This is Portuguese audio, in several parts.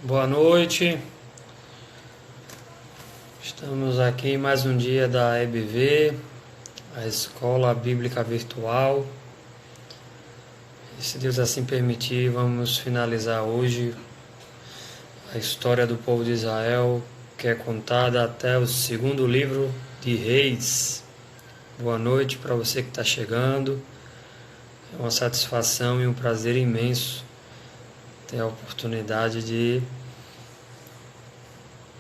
Boa noite, estamos aqui em mais um dia da EBV, a Escola Bíblica Virtual. E se Deus assim permitir, vamos finalizar hoje a história do povo de Israel, que é contada até o segundo livro de Reis. Boa noite para você que está chegando, é uma satisfação e um prazer imenso ter a oportunidade de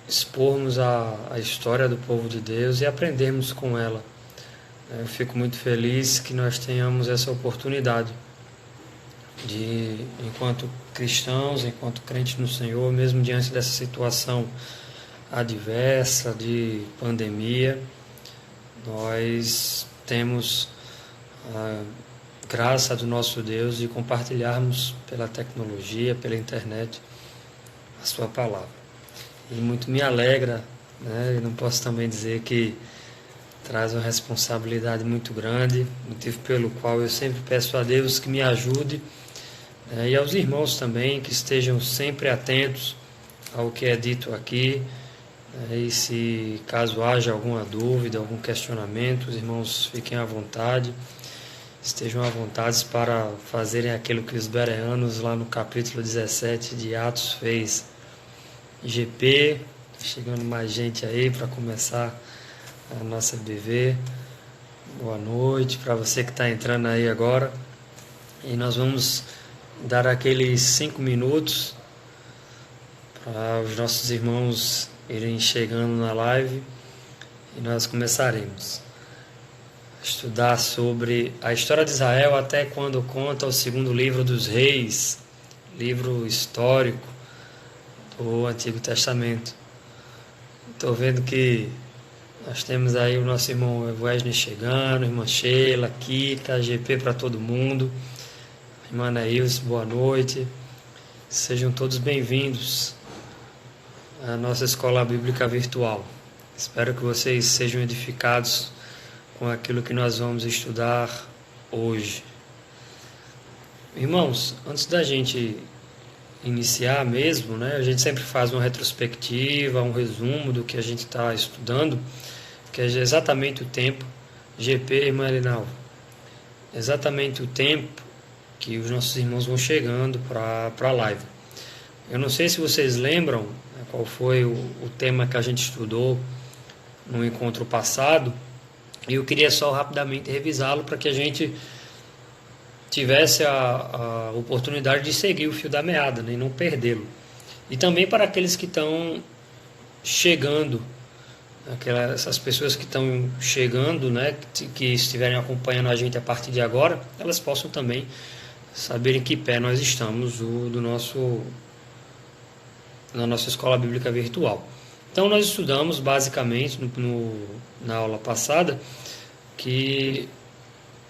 expormos a história do povo de Deus e aprendermos com ela. Eu fico muito feliz que nós tenhamos essa oportunidade de, enquanto cristãos, enquanto crentes no Senhor, mesmo diante dessa situação adversa de pandemia, nós temos a graça do nosso Deus de compartilharmos pela tecnologia, pela internet, a sua palavra. E muito me alegra, né? Eu não posso também dizer que traz uma responsabilidade muito grande, motivo pelo qual eu sempre peço a Deus que me ajude, e aos irmãos também, que estejam sempre atentos ao que é dito aqui, e se caso haja alguma dúvida, algum questionamento, os irmãos fiquem à vontade, estejam à vontade para fazerem aquilo que os bereanos lá no capítulo 17 de Atos fez. GP, chegando mais gente aí para começar a nossa BV. Boa noite para você que está entrando aí agora. E nós vamos dar aqueles 5 minutos para os nossos irmãos irem chegando na live e nós começaremos a estudar sobre a história de Israel até quando conta o segundo livro dos Reis, livro histórico do Antigo Testamento. Estou vendo que nós temos aí o nosso irmão Wesley chegando, irmã Sheila, Kika, GP para todo mundo, irmã Neilson, boa noite, sejam todos bem-vindos à nossa Escola Bíblica Virtual. Espero que vocês sejam edificados com aquilo que nós vamos estudar hoje. Irmãos, antes da gente iniciar mesmo, né? A gente sempre faz uma retrospectiva, um resumo do que a gente está estudando, que é exatamente o tempo, GP, irmã Elinal, exatamente o tempo que os nossos irmãos vão chegando para a live. Eu não sei se vocês lembram, né, qual foi o tema que a gente estudou no encontro passado, e eu queria só rapidamente revisá-lo para que a gente tivesse a oportunidade de seguir o fio da meada, né, e não perdê-lo. E também para aqueles que estão chegando, essas pessoas que estão chegando, né, que estiverem acompanhando a gente a partir de agora, elas possam também saber em que pé nós estamos na nossa Escola Bíblica Virtual. Então nós estudamos basicamente na aula passada que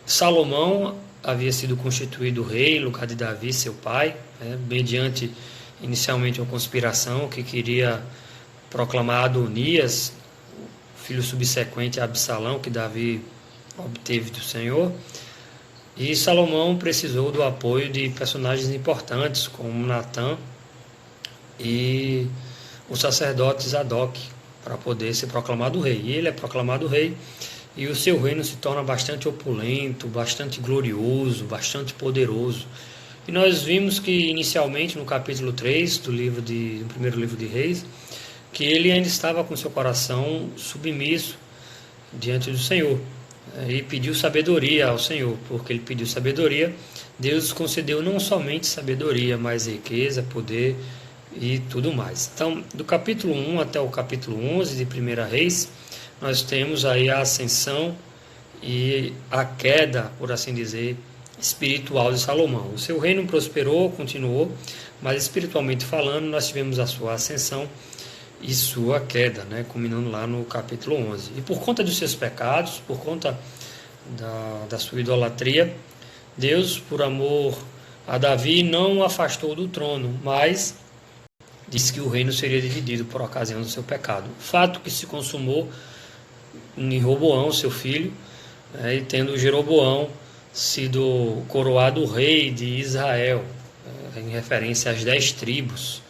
Salomão havia sido constituído rei no lugar de Davi, seu pai, mediante inicialmente uma conspiração que queria proclamar Adonias, filho subsequente a Absalão, que Davi obteve do Senhor. E Salomão precisou do apoio de personagens importantes, como Natã e o sacerdote Zadok, para poder ser proclamado rei. E ele é proclamado rei, e o seu reino se torna bastante opulento, bastante glorioso, bastante poderoso. E nós vimos que inicialmente no capítulo 3 do primeiro livro de Reis, que ele ainda estava com seu coração submisso diante do Senhor, e pediu sabedoria ao Senhor. Porque ele pediu sabedoria, Deus concedeu não somente sabedoria, mas riqueza, poder e tudo mais. Então, do capítulo 1 até o capítulo 11 de 1 Reis, nós temos aí a ascensão e a queda, por assim dizer, espiritual de Salomão. O seu reino prosperou, continuou, mas espiritualmente falando, nós tivemos a sua ascensão e sua queda, né, culminando lá no capítulo 11. E por conta dos seus pecados, por conta da sua idolatria, Deus, por amor a Davi, não o afastou do trono, mas disse que o reino seria dividido por ocasião do seu pecado. Fato que se consumou em Roboão, seu filho, e tendo Jeroboão sido coroado rei de Israel, em referência às 10 tribos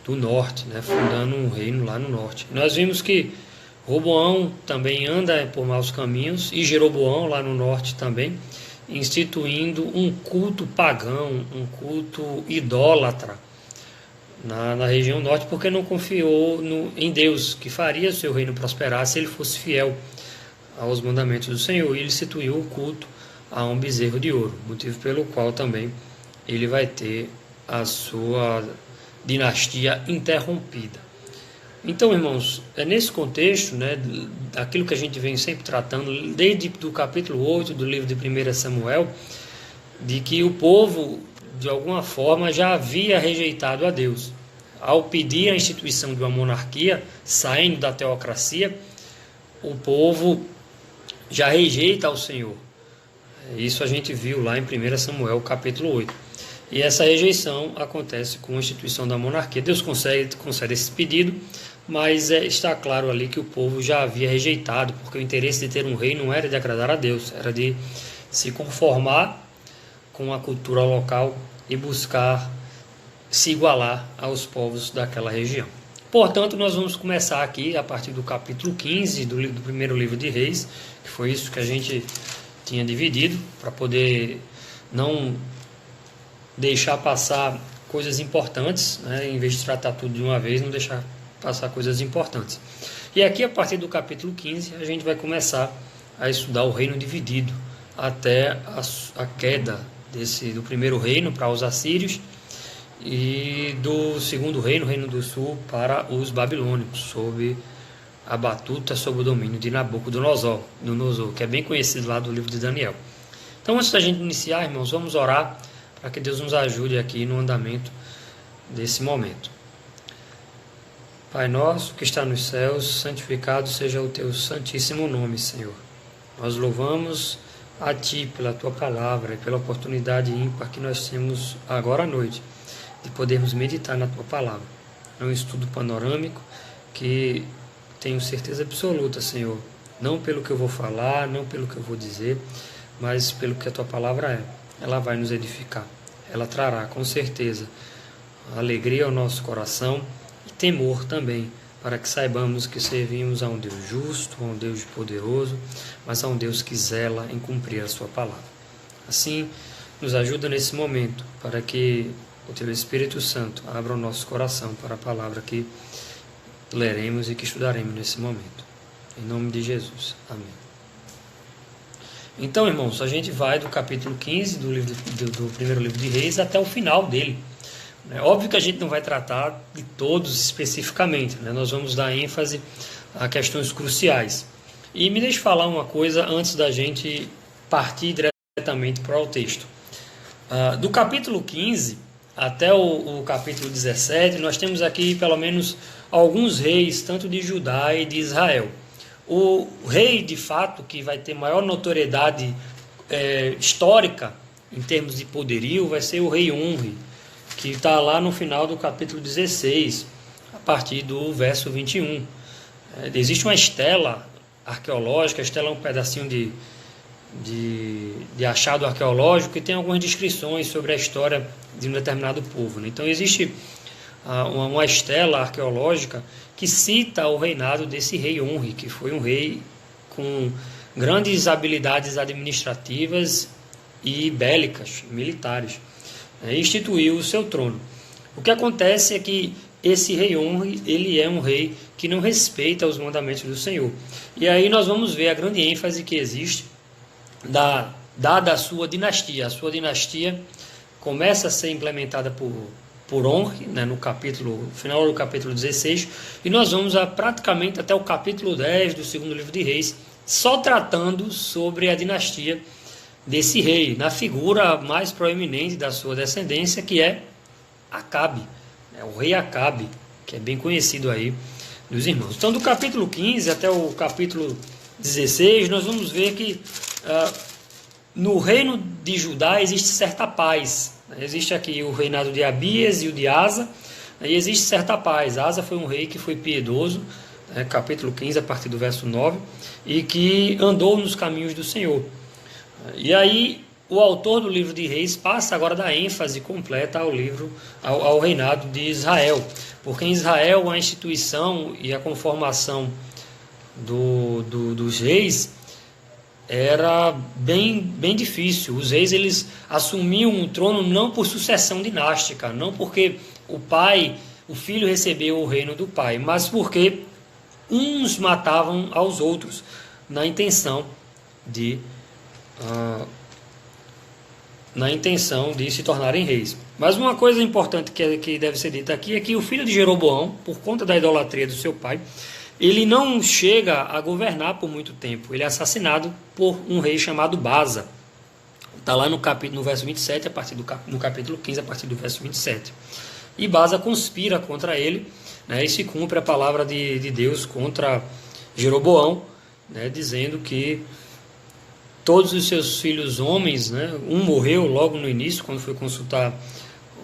do norte, né, fundando um reino lá no norte. Nós vimos que Roboão também anda por maus caminhos, e Jeroboão lá no norte também, instituindo um culto pagão, um culto idólatra na região norte, porque não confiou em Deus, que faria seu reino prosperar se ele fosse fiel aos mandamentos do Senhor. E ele instituiu o culto a um bezerro de ouro, motivo pelo qual também ele vai ter a sua dinastia interrompida. Então, irmãos, é nesse contexto, né, daquilo que a gente vem sempre tratando, desde o capítulo 8 do livro de 1 Samuel, de que o povo, de alguma forma, já havia rejeitado a Deus. Ao pedir a instituição de uma monarquia, saindo da teocracia, o povo já rejeita ao Senhor. Isso a gente viu lá em 1 Samuel, capítulo 8. E essa rejeição acontece com a instituição da monarquia. Deus concede esse pedido, mas está claro ali que o povo já havia rejeitado, porque o interesse de ter um rei não era de agradar a Deus, era de se conformar com a cultura local e buscar se igualar aos povos daquela região. Portanto, nós vamos começar aqui a partir do capítulo 15 do primeiro livro de Reis, que foi isso que a gente tinha dividido, para poder não deixar passar coisas importantes, né? Em vez de tratar tudo de uma vez, não deixar passar coisas importantes. E aqui, a partir do capítulo 15, a gente vai começar a estudar o reino dividido, até a queda do primeiro reino para os assírios, e do segundo reino, o reino do sul, para os babilônicos, sob a batuta, sob o domínio de Nabucodonosor, que é bem conhecido lá do livro de Daniel. Então, antes da gente iniciar, irmãos, vamos orar para que Deus nos ajude aqui no andamento desse momento. Pai nosso que está nos céus, santificado seja o teu santíssimo nome, Senhor. Nós louvamos a Ti pela Tua palavra e pela oportunidade ímpar que nós temos agora à noite de podermos meditar na Tua palavra. É um estudo panorâmico que tenho certeza absoluta, Senhor, não pelo que eu vou falar, não pelo que eu vou dizer, mas pelo que a Tua palavra é. Ela vai nos edificar. Ela trará, com certeza, alegria ao nosso coração e temor também, para que saibamos que servimos a um Deus justo, a um Deus poderoso, mas a um Deus que zela em cumprir a Sua palavra. Assim, nos ajuda nesse momento, para que o Teu Espírito Santo abra o nosso coração para a palavra que leremos e que estudaremos nesse momento. Em nome de Jesus. Amém. Então, irmãos, a gente vai do capítulo 15 do primeiro livro de Reis até o final dele. É óbvio que a gente não vai tratar de todos especificamente, né? Nós vamos dar ênfase a questões cruciais. E me deixe falar uma coisa antes da gente partir diretamente para o texto. Do capítulo 15 até o capítulo 17, nós temos aqui pelo menos alguns reis, tanto de Judá e de Israel. O rei, de fato, que vai ter maior notoriedade histórica, em termos de poderio, vai ser o rei Onri, que está lá no final do capítulo 16, a partir do verso 21. Existe uma estela arqueológica, a estela é um pedacinho de achado arqueológico que tem algumas descrições sobre a história de um determinado povo, né? Então existe uma estela arqueológica que cita o reinado desse rei Onri, que foi um rei com grandes habilidades administrativas e bélicas, militares, e instituiu o seu trono. O que acontece é que esse rei Onri, ele é um rei que não respeita os mandamentos do Senhor. E aí nós vamos ver a grande ênfase que existe dada a sua dinastia. A sua dinastia começa a ser implementada por Onri, né, no final do capítulo 16, e nós vamos praticamente até o capítulo 10 do segundo livro de Reis, só tratando sobre a dinastia desse rei, na figura mais proeminente da sua descendência, que é Acabe, o rei Acabe, que é bem conhecido aí dos irmãos. Então, do capítulo 15 até o capítulo 16, nós vamos ver que no reino de Judá existe certa paz. Existe aqui o reinado de Abias e o de Asa, e existe certa paz. Asa foi um rei que foi piedoso, capítulo 15, a partir do verso 9, e que andou nos caminhos do Senhor. E aí o autor do livro de Reis passa agora a dar ênfase completa ao reinado de Israel, porque em Israel a instituição e a conformação dos reis era bem difícil. Os reis, eles assumiam o trono não por sucessão dinástica, não porque o filho recebeu o reino do pai, mas porque uns matavam aos outros na intenção de se tornarem reis. Mas uma coisa importante que deve ser dita aqui é que o filho de Jeroboão, por conta da idolatria do seu pai, ele não chega a governar por muito tempo. Ele é assassinado por um rei chamado Baasa. Está lá no verso 27, no capítulo 15, a partir do verso 27. E Baasa conspira contra ele, né, e se cumpre a palavra de Deus contra Jeroboão, né, dizendo que todos os seus filhos homens, né, um morreu logo no início, quando foi consultar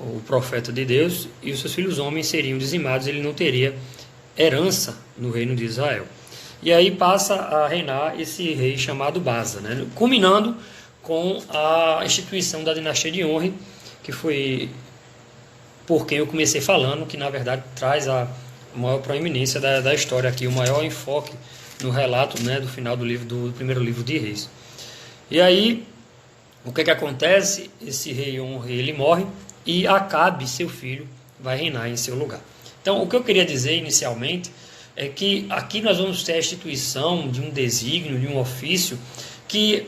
o profeta de Deus, e os seus filhos homens seriam dizimados, ele não teria herança no reino de Israel. E aí passa a reinar esse rei chamado Baasa, né, culminando com a instituição da dinastia de Onre, que foi por quem eu comecei falando, que na verdade traz a maior proeminência da história aqui, o maior enfoque no relato, né, do final do primeiro livro de Reis. E aí, o que acontece? Esse rei Onre, ele morre, e Acabe, seu filho, vai reinar em seu lugar. Então, o que eu queria dizer inicialmente é que aqui nós vamos ter a instituição de um desígnio, de um ofício, que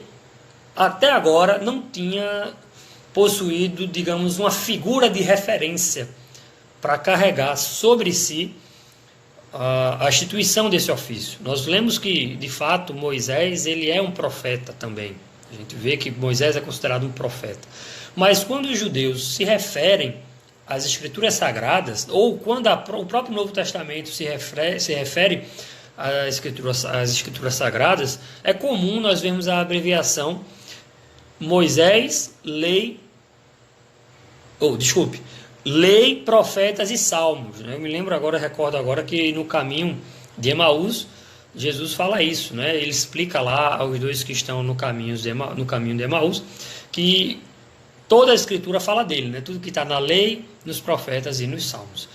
até agora não tinha possuído, digamos, uma figura de referência para carregar sobre si a instituição desse ofício. Nós lemos que, de fato, Moisés, ele é um profeta também. A gente vê que Moisés é considerado um profeta. Mas quando os judeus se referem às escrituras sagradas, ou quando o próprio Novo Testamento se refere às escrituras sagradas, é comum nós vermos a abreviação Moisés, lei, profetas e salmos. Eu me recordo agora que no caminho de Emaús, Jesus fala isso, né? Ele explica lá aos dois que estão no caminho de Emaús, que toda a escritura fala dele, né? Tudo que está na lei, nos profetas e nos salmos.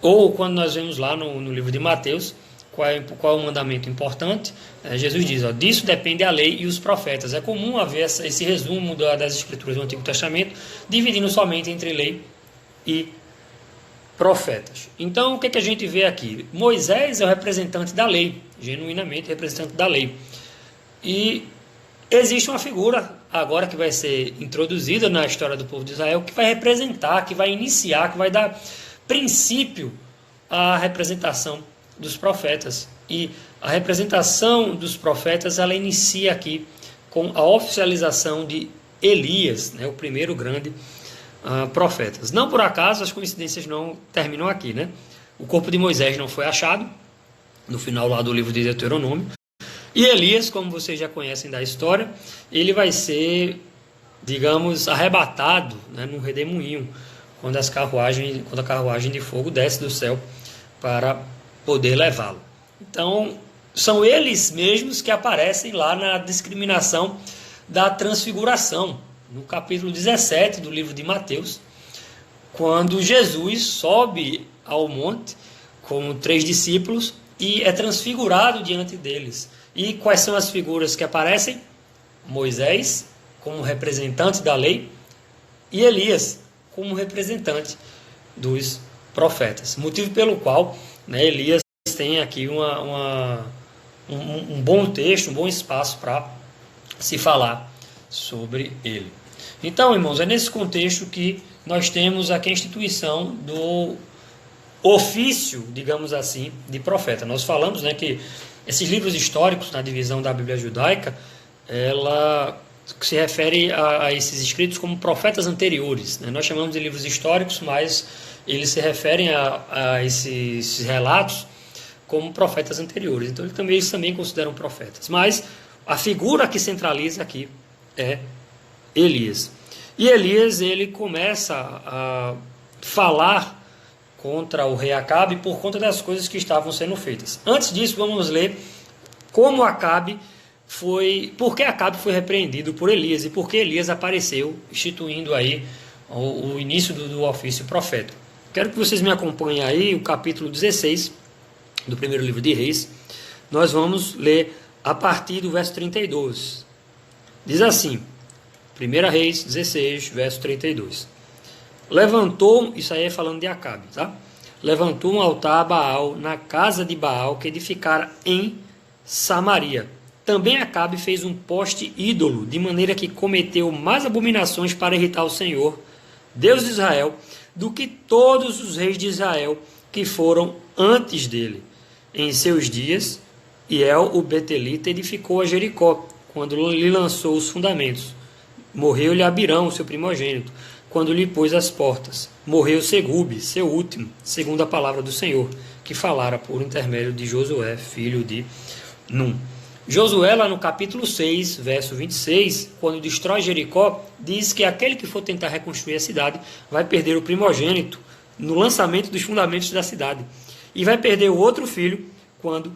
Ou quando nós vemos lá no livro de Mateus, qual é o mandamento importante? Jesus diz, disso depende a lei e os profetas. É comum haver esse resumo das escrituras do Antigo Testamento, dividindo somente entre lei e profetas. Então, o que a gente vê aqui? Moisés é o representante da lei, genuinamente representante da lei. E existe uma figura agora que vai ser introduzida na história do povo de Israel, que vai representar, que vai iniciar, que vai dar princípio à representação dos profetas. E a representação dos profetas, ela inicia aqui com a oficialização de Elias, né, o primeiro grande profetas. Não por acaso as coincidências não terminam aqui, né? O corpo de Moisés não foi achado no final lá do livro de Deuteronômio, e Elias, como vocês já conhecem da história, ele vai ser, digamos, arrebatado, né, num redemoinho, quando a carruagem de fogo desce do céu para poder levá-lo. Então, são eles mesmos que aparecem lá na discriminação da transfiguração, no capítulo 17 do livro de Mateus, quando Jesus sobe ao monte com 3 discípulos e é transfigurado diante deles. E quais são as figuras que aparecem? Moisés, como representante da lei, e Elias, como representante dos profetas. Motivo pelo qual, né, Elias tem aqui um bom texto, um bom espaço para se falar sobre ele. Então, irmãos, é nesse contexto que nós temos aqui a instituição do ofício, digamos assim, de profeta. Nós falamos, né, que esses livros históricos, na divisão da Bíblia judaica, ela se refere a esses escritos como profetas anteriores, né? Nós chamamos de livros históricos, mas eles se referem a esses relatos como profetas anteriores. Então, eles também consideram profetas. Mas a figura que centraliza aqui é Elias. E Elias, ele começa a falar contra o rei Acabe por conta das coisas que estavam sendo feitas. Antes disso, vamos ler como Acabe foi porque Acabe foi repreendido por Elias e porque Elias apareceu, instituindo aí o início do ofício profético. Quero que vocês me acompanhem aí, o capítulo 16 do primeiro livro de Reis. Nós vamos ler a partir do verso 32. Diz assim, 1 Reis 16, verso 32. Levantou, isso aí é falando de Acabe, tá? Levantou um altar a Baal na casa de Baal que edificara em Samaria. Também Acabe fez um poste ídolo, de maneira que cometeu mais abominações para irritar o Senhor, Deus de Israel, do que todos os reis de Israel que foram antes dele. Em seus dias, Hiel, o Betelita, edificou a Jericó, quando lhe lançou os fundamentos. Morreu-lhe Abirão, seu primogênito, quando lhe pôs as portas. Morreu Segube, seu último, segundo a palavra do Senhor, que falara por intermédio de Josué, filho de Num. Josué, lá no capítulo 6, verso 26, quando destrói Jericó, diz que aquele que for tentar reconstruir a cidade vai perder o primogênito no lançamento dos fundamentos da cidade. E vai perder o outro filho quando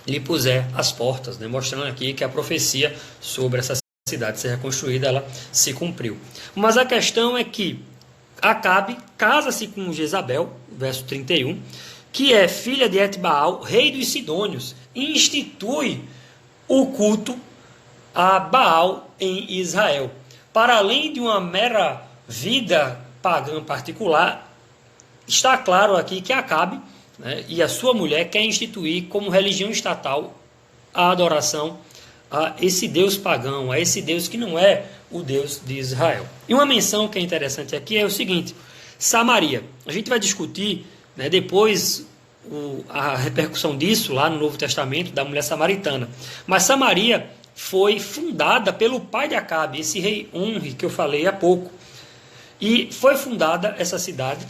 lhe puser as portas, né? Mostrando aqui que a profecia sobre essa cidade ser reconstruída, ela se cumpriu. Mas a questão é que Acabe casa-se com Jezabel, verso 31, que é filha de Etbaal, rei dos Sidônios, e institui o culto a Baal em Israel. Para além de uma mera vida pagã particular, está claro aqui que Acabe, né, e a sua mulher quer instituir como religião estatal a adoração a esse Deus pagão, a esse Deus que não é o Deus de Israel. E uma menção que é interessante aqui é o seguinte, Samaria. A gente vai discutir, né, depois a repercussão disso lá no Novo Testamento, da mulher samaritana. Mas Samaria foi fundada pelo pai de Acabe, esse rei Onri que eu falei há pouco. E foi fundada essa cidade,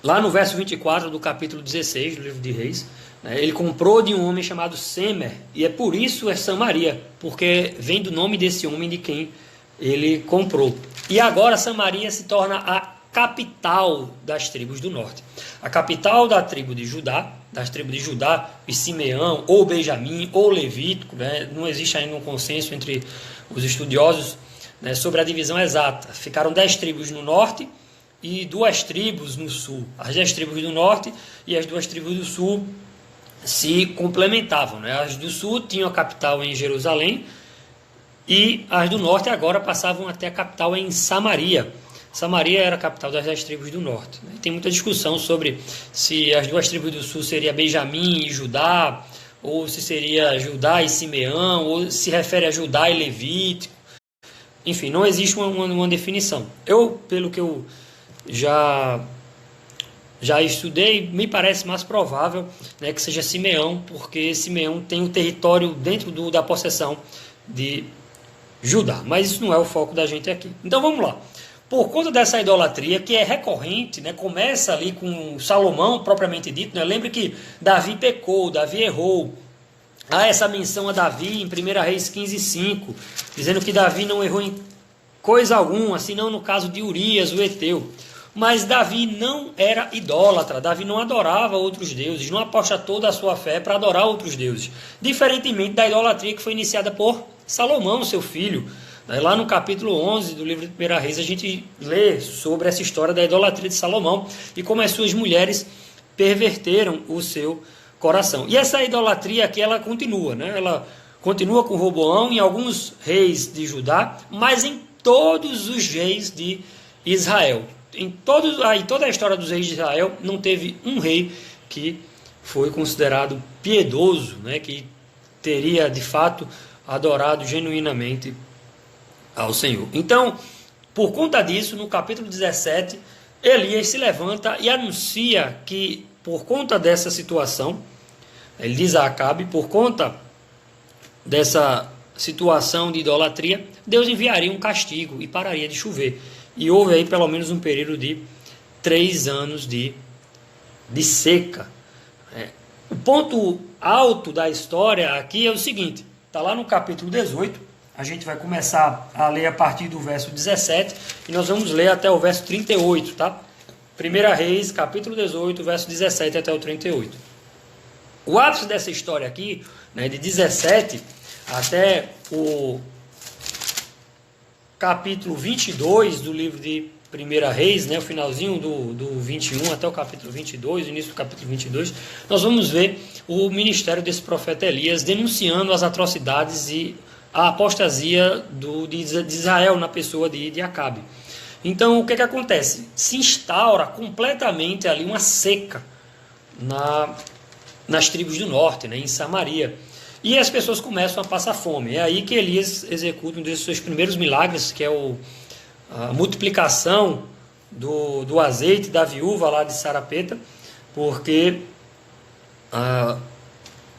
lá no verso 24 do capítulo 16 do livro de Reis. Ele comprou de um homem chamado Semer, e é por isso é Samaria, porque vem do nome desse homem de quem ele comprou. E agora Samaria se torna a capital das tribos do norte. A capital da tribo de Judá, das tribos de Judá e Simeão, ou Benjamim, ou Levítico, né? Não existe ainda um consenso entre os estudiosos, né, sobre a divisão exata. Ficaram 10 tribos no norte e 2 tribos no sul. As 10 tribos do norte e as 2 tribos do sul se complementavam, né? As do sul tinham a capital em Jerusalém e as do norte agora passavam até a capital em Samaria. Samaria era a capital das 10 tribos do norte. Tem muita discussão sobre se as 2 tribos do sul seria Benjamim e Judá, ou se seria Judá e Simeão, ou se refere a Judá e Levítico. Enfim, não existe uma definição. Pelo que eu já estudei, me parece mais provável, né, que seja Simeão, porque Simeão tem o território dentro da possessão de Judá. Mas isso não é o foco da gente aqui. Então vamos lá. Por conta dessa idolatria que é recorrente, né, começa ali com Salomão propriamente dito, né, lembre que Davi pecou, Davi errou. Há essa menção a Davi em 1 Reis 15:5, dizendo que Davi não errou em coisa alguma, senão no caso de Urias, o Eteu. Mas Davi não era idólatra, Davi não adorava outros deuses, não aposta toda a sua fé para adorar outros deuses. Diferentemente da idolatria que foi iniciada por Salomão, seu filho. Lá no capítulo 11 do livro de 1 Reis, a gente lê sobre essa história da idolatria de Salomão e como as suas mulheres perverteram o seu coração. E essa idolatria aqui, ela continua, né? Ela continua com Roboão em alguns reis de Judá, mas em todos os reis de Israel. Em toda a história dos reis de Israel, não teve um rei que foi considerado piedoso, né? Que teria, de fato, adorado genuinamente ao Senhor. Então, por conta disso, no capítulo 17, Elias se levanta e anuncia que, por conta dessa situação, ele diz a Acabe, por conta dessa situação de idolatria, Deus enviaria um castigo e pararia de chover. E houve aí pelo menos um período de 3 anos de seca. O ponto alto da história aqui é o seguinte, está lá no capítulo 18, a gente vai começar a ler a partir do verso 17 e nós vamos ler até o verso 38, tá? 1 Reis, capítulo 18, verso 17 até o 38. O ápice dessa história aqui, né, de 17 até o capítulo 22 do livro de 1 Reis, né, o finalzinho do 21 até o capítulo 22, o início do capítulo 22, nós vamos ver o ministério desse profeta Elias denunciando as atrocidades e a apostasia de Israel na pessoa de Acabe. Então, o que acontece? Se instaura completamente ali uma seca nas tribos do norte, né, em Samaria. E as pessoas começam a passar fome. É aí que Elias executa um dos seus primeiros milagres, que é a multiplicação do azeite da viúva lá de Sarapeta, porque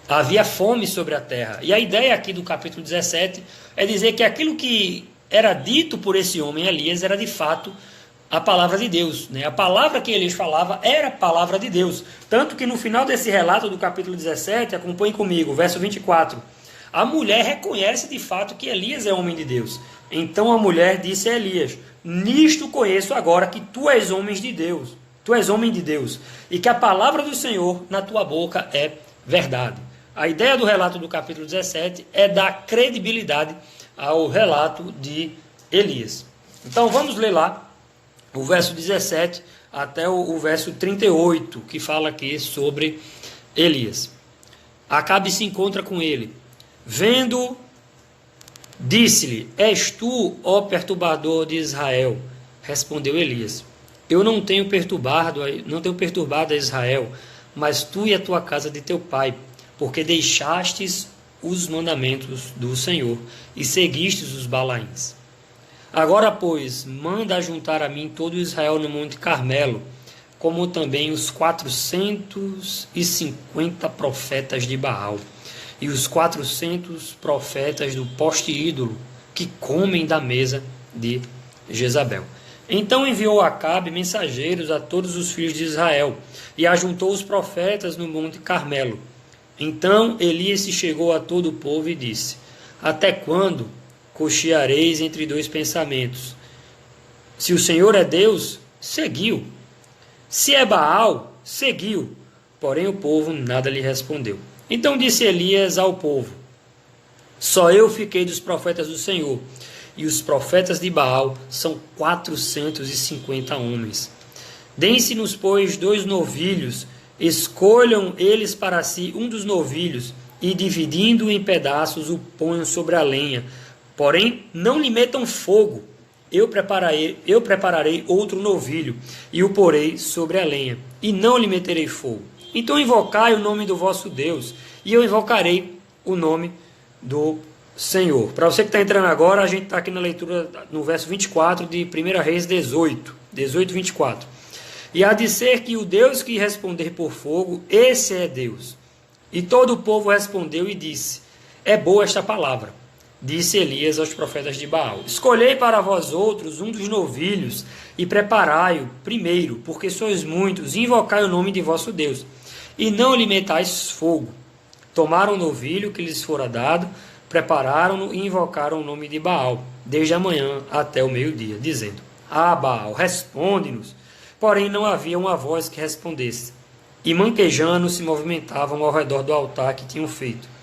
havia fome sobre a terra. E a ideia aqui do capítulo 17 é dizer que aquilo que era dito por esse homem Elias era de fato a palavra de Deus, né? A palavra que Elias falava era a palavra de Deus. Tanto que no final desse relato do capítulo 17, acompanhe comigo, verso 24, a mulher reconhece de fato que Elias é homem de Deus. Então a mulher disse a Elias: nisto conheço agora que tu és homem de Deus, e que a palavra do Senhor na tua boca é verdade. A ideia do relato do capítulo 17 é dar credibilidade ao relato de Elias. Então vamos ler lá o verso 17 até o verso 38, que fala aqui sobre Elias. Acabe se encontra com ele. Vendo, disse-lhe: és tu, ó perturbador de Israel? Respondeu Elias: eu não tenho perturbado a Israel, mas tu e a tua casa de teu pai, porque deixastes os mandamentos do Senhor e seguistes os Balaíns. Agora, pois, manda juntar a mim todo Israel no Monte Carmelo, como também os 450 profetas de Baal, e os 400 profetas do poste ídolo, que comem da mesa de Jezabel. Então enviou Acabe mensageiros a todos os filhos de Israel, e ajuntou os profetas no Monte Carmelo. Então Elias se chegou a todo o povo e disse: até quando cocheareis entre dois pensamentos? Se o Senhor é Deus, seguiu. Se é Baal, seguiu. Porém o povo nada lhe respondeu. Então disse Elias ao povo: só eu fiquei dos profetas do Senhor, e os profetas de Baal são 450 homens. Deem-se-nos, pois, 2 novilhos, escolham eles para si um dos novilhos, e dividindo-o em pedaços, o ponham sobre a lenha. Porém, não lhe metam fogo. Eu prepararei outro novilho, e o porei sobre a lenha, e não lhe meterei fogo. Então invocai o nome do vosso Deus, e eu invocarei o nome do Senhor. Para você que está entrando agora, a gente está aqui na leitura no verso 24 de 1 Reis 18, 24. E há de ser que o Deus que responder por fogo, esse é Deus. E todo o povo respondeu e disse: é boa esta palavra. Disse Elias aos profetas de Baal: escolhei para vós outros um dos novilhos, e preparai-o primeiro, porque sois muitos, e invocai o nome de vosso Deus, e não lhe metais fogo. Tomaram o novilho que lhes fora dado, prepararam-no e invocaram o nome de Baal, desde a manhã até o meio-dia, dizendo: Baal, responde-nos. Porém não havia uma voz que respondesse, e manquejando se movimentavam ao redor do altar que tinham feito.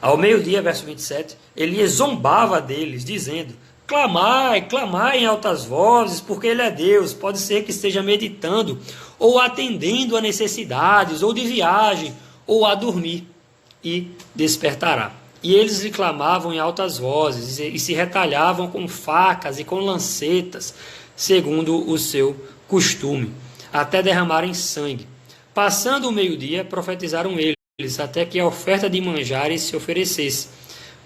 Ao meio-dia, verso 27, Elias zombava deles, dizendo: clamai, clamai em altas vozes, porque ele é Deus. Pode ser que esteja meditando, ou atendendo a necessidades, ou de viagem, ou a dormir, e despertará. E eles lhe clamavam em altas vozes, e se retalhavam com facas e com lancetas, segundo o seu costume, até derramarem sangue. Passando o meio-dia, profetizaram eles, até que a oferta de manjares se oferecesse.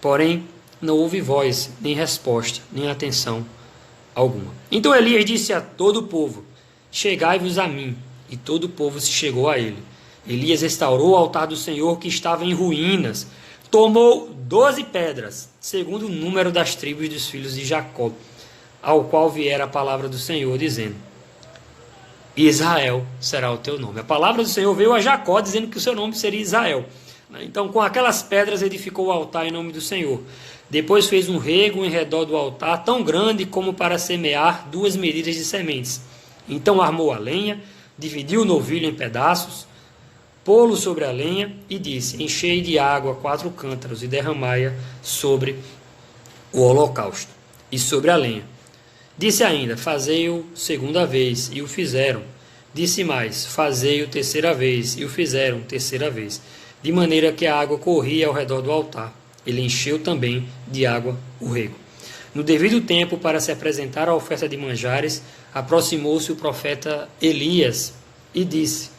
Porém, não houve voz, nem resposta, nem atenção alguma. Então Elias disse a todo o povo: chegai-vos a mim. E todo o povo se chegou a ele. Elias restaurou o altar do Senhor, que estava em ruínas. Tomou 12 pedras, segundo o número das tribos dos filhos de Jacó, ao qual viera a palavra do Senhor, dizendo: Israel será o teu nome. A palavra do Senhor veio a Jacó, dizendo que o seu nome seria Israel. Então, com aquelas pedras, edificou o altar em nome do Senhor. Depois fez um rego em redor do altar, tão grande como para semear 2 medidas de sementes. Então armou a lenha, dividiu o novilho em pedaços, pô-lo sobre a lenha, e disse: enchei de água 4 cântaros e derramai-a sobre o holocausto e sobre a lenha. Disse ainda: fazei-o segunda vez, e o fizeram. Disse mais: fazei-o terceira vez, e o fizeram terceira vez, de maneira que a água corria ao redor do altar. Ele encheu também de água o rego. No devido tempo, para se apresentar a oferta de manjares, aproximou-se o profeta Elias e disse: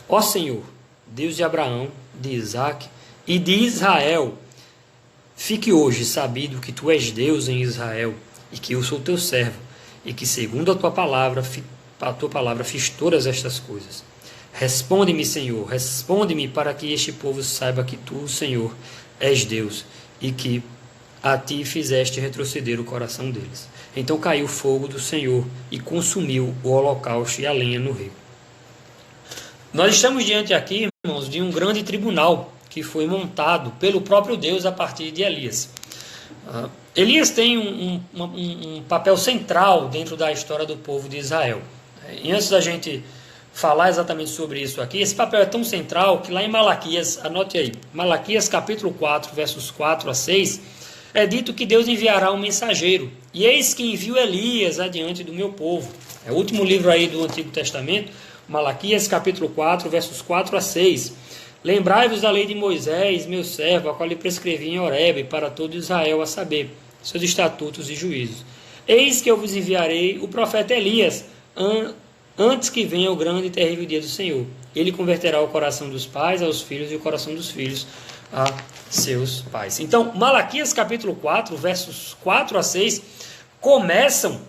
ó Senhor, Deus de Abraão, de Isaque e de Israel, fique hoje sabido que tu és Deus em Israel, e que eu sou teu servo, e que segundo a tua palavra fiz todas estas coisas. Responde-me, Senhor, responde-me, para que este povo saiba que tu, Senhor, és Deus, e que a ti fizeste retroceder o coração deles. Então caiu o fogo do Senhor e consumiu o holocausto e a lenha no rego. Nós estamos diante aqui, irmãos, de um grande tribunal que foi montado pelo próprio Deus a partir de Elias. Elias tem um papel central dentro da história do povo de Israel. E antes da gente falar exatamente sobre isso aqui, esse papel é tão central que lá em Malaquias, anote aí, Malaquias capítulo 4, versos 4 a 6, é dito que Deus enviará um mensageiro. E eis que envio Elias adiante do meu povo. É o último livro aí do Antigo Testamento, Malaquias capítulo 4, versos 4 a 6. Lembrai-vos da lei de Moisés, meu servo, a qual lhe prescrevi em Horebe para todo Israel, a saber, seus estatutos e juízos. Eis que eu vos enviarei o profeta Elias, antes que venha o grande e terrível dia do Senhor. Ele converterá o coração dos pais aos filhos e o coração dos filhos a seus pais. Então, Malaquias capítulo 4, versos 4 a 6, começam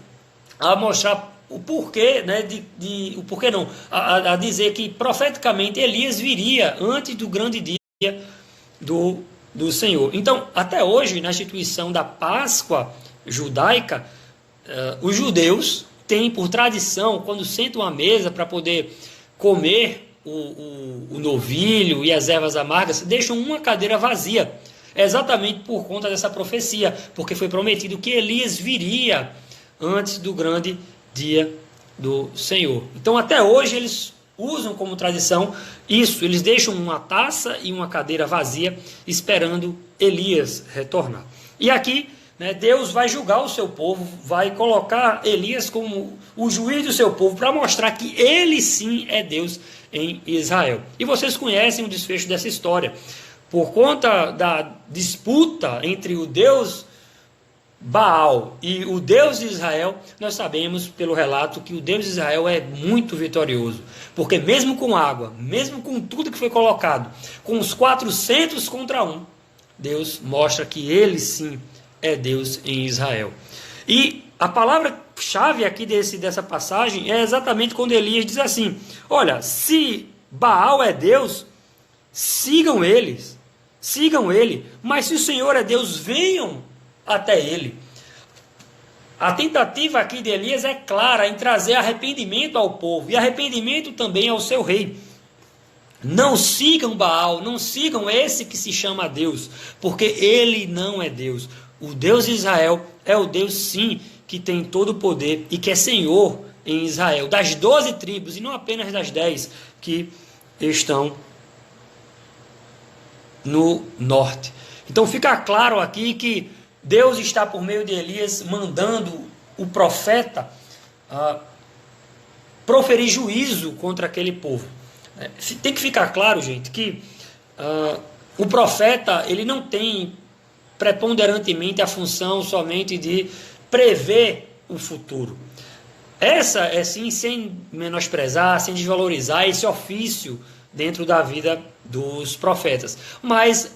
a mostrar o porquê, né, o porquê não, a dizer que profeticamente Elias viria antes do grande dia do Senhor. Então, até hoje, na instituição da Páscoa judaica, os judeus têm por tradição, quando sentam à mesa para poder comer o novilho e as ervas amargas, deixam uma cadeira vazia, exatamente por conta dessa profecia, porque foi prometido que Elias viria antes do grande dia do Senhor. Então, até hoje, eles usam como tradição isso, eles deixam uma taça e uma cadeira vazia, esperando Elias retornar. E aqui, né, Deus vai julgar o seu povo, vai colocar Elias como o juiz do seu povo, para mostrar que ele sim é Deus em Israel. E vocês conhecem o desfecho dessa história. Por conta da disputa entre o Deus Baal e o Deus de Israel, nós sabemos pelo relato que o Deus de Israel é muito vitorioso, porque mesmo com água, mesmo com tudo que foi colocado, com os 400 contra 1, Deus mostra que ele sim é Deus em Israel. E a palavra-chave aqui dessa passagem é exatamente quando Elias diz assim: olha, se Baal é Deus, sigam ele, mas se o Senhor é Deus, venham até ele. A tentativa aqui de Elias é clara em trazer arrependimento ao povo e arrependimento também ao seu rei. Não sigam Baal, não sigam esse que se chama Deus, porque ele não é Deus. O Deus de Israel é o Deus sim que tem todo o poder e que é Senhor em Israel, das 12 tribos e não apenas das 10 que estão no norte. Então fica claro aqui que Deus está, por meio de Elias, mandando o profeta proferir juízo contra aquele povo. Tem que ficar claro, gente, que o profeta ele não tem preponderantemente a função somente de prever o futuro. Essa é sim, sem menosprezar, sem desvalorizar esse ofício dentro da vida dos profetas. Mas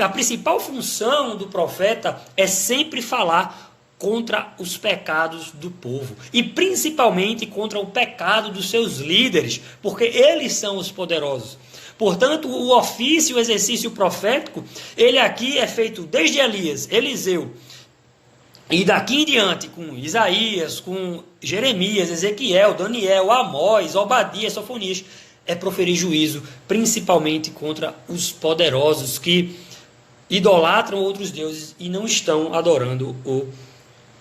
a principal função do profeta é sempre falar contra os pecados do povo, e principalmente contra o pecado dos seus líderes, porque eles são os poderosos. Portanto, o ofício, o exercício profético, ele aqui é feito desde Elias, Eliseu, e daqui em diante, com Isaías, com Jeremias, Ezequiel, Daniel, Amós, Obadias, Sofonias, é proferir juízo, principalmente contra os poderosos que idolatram outros deuses e não estão adorando o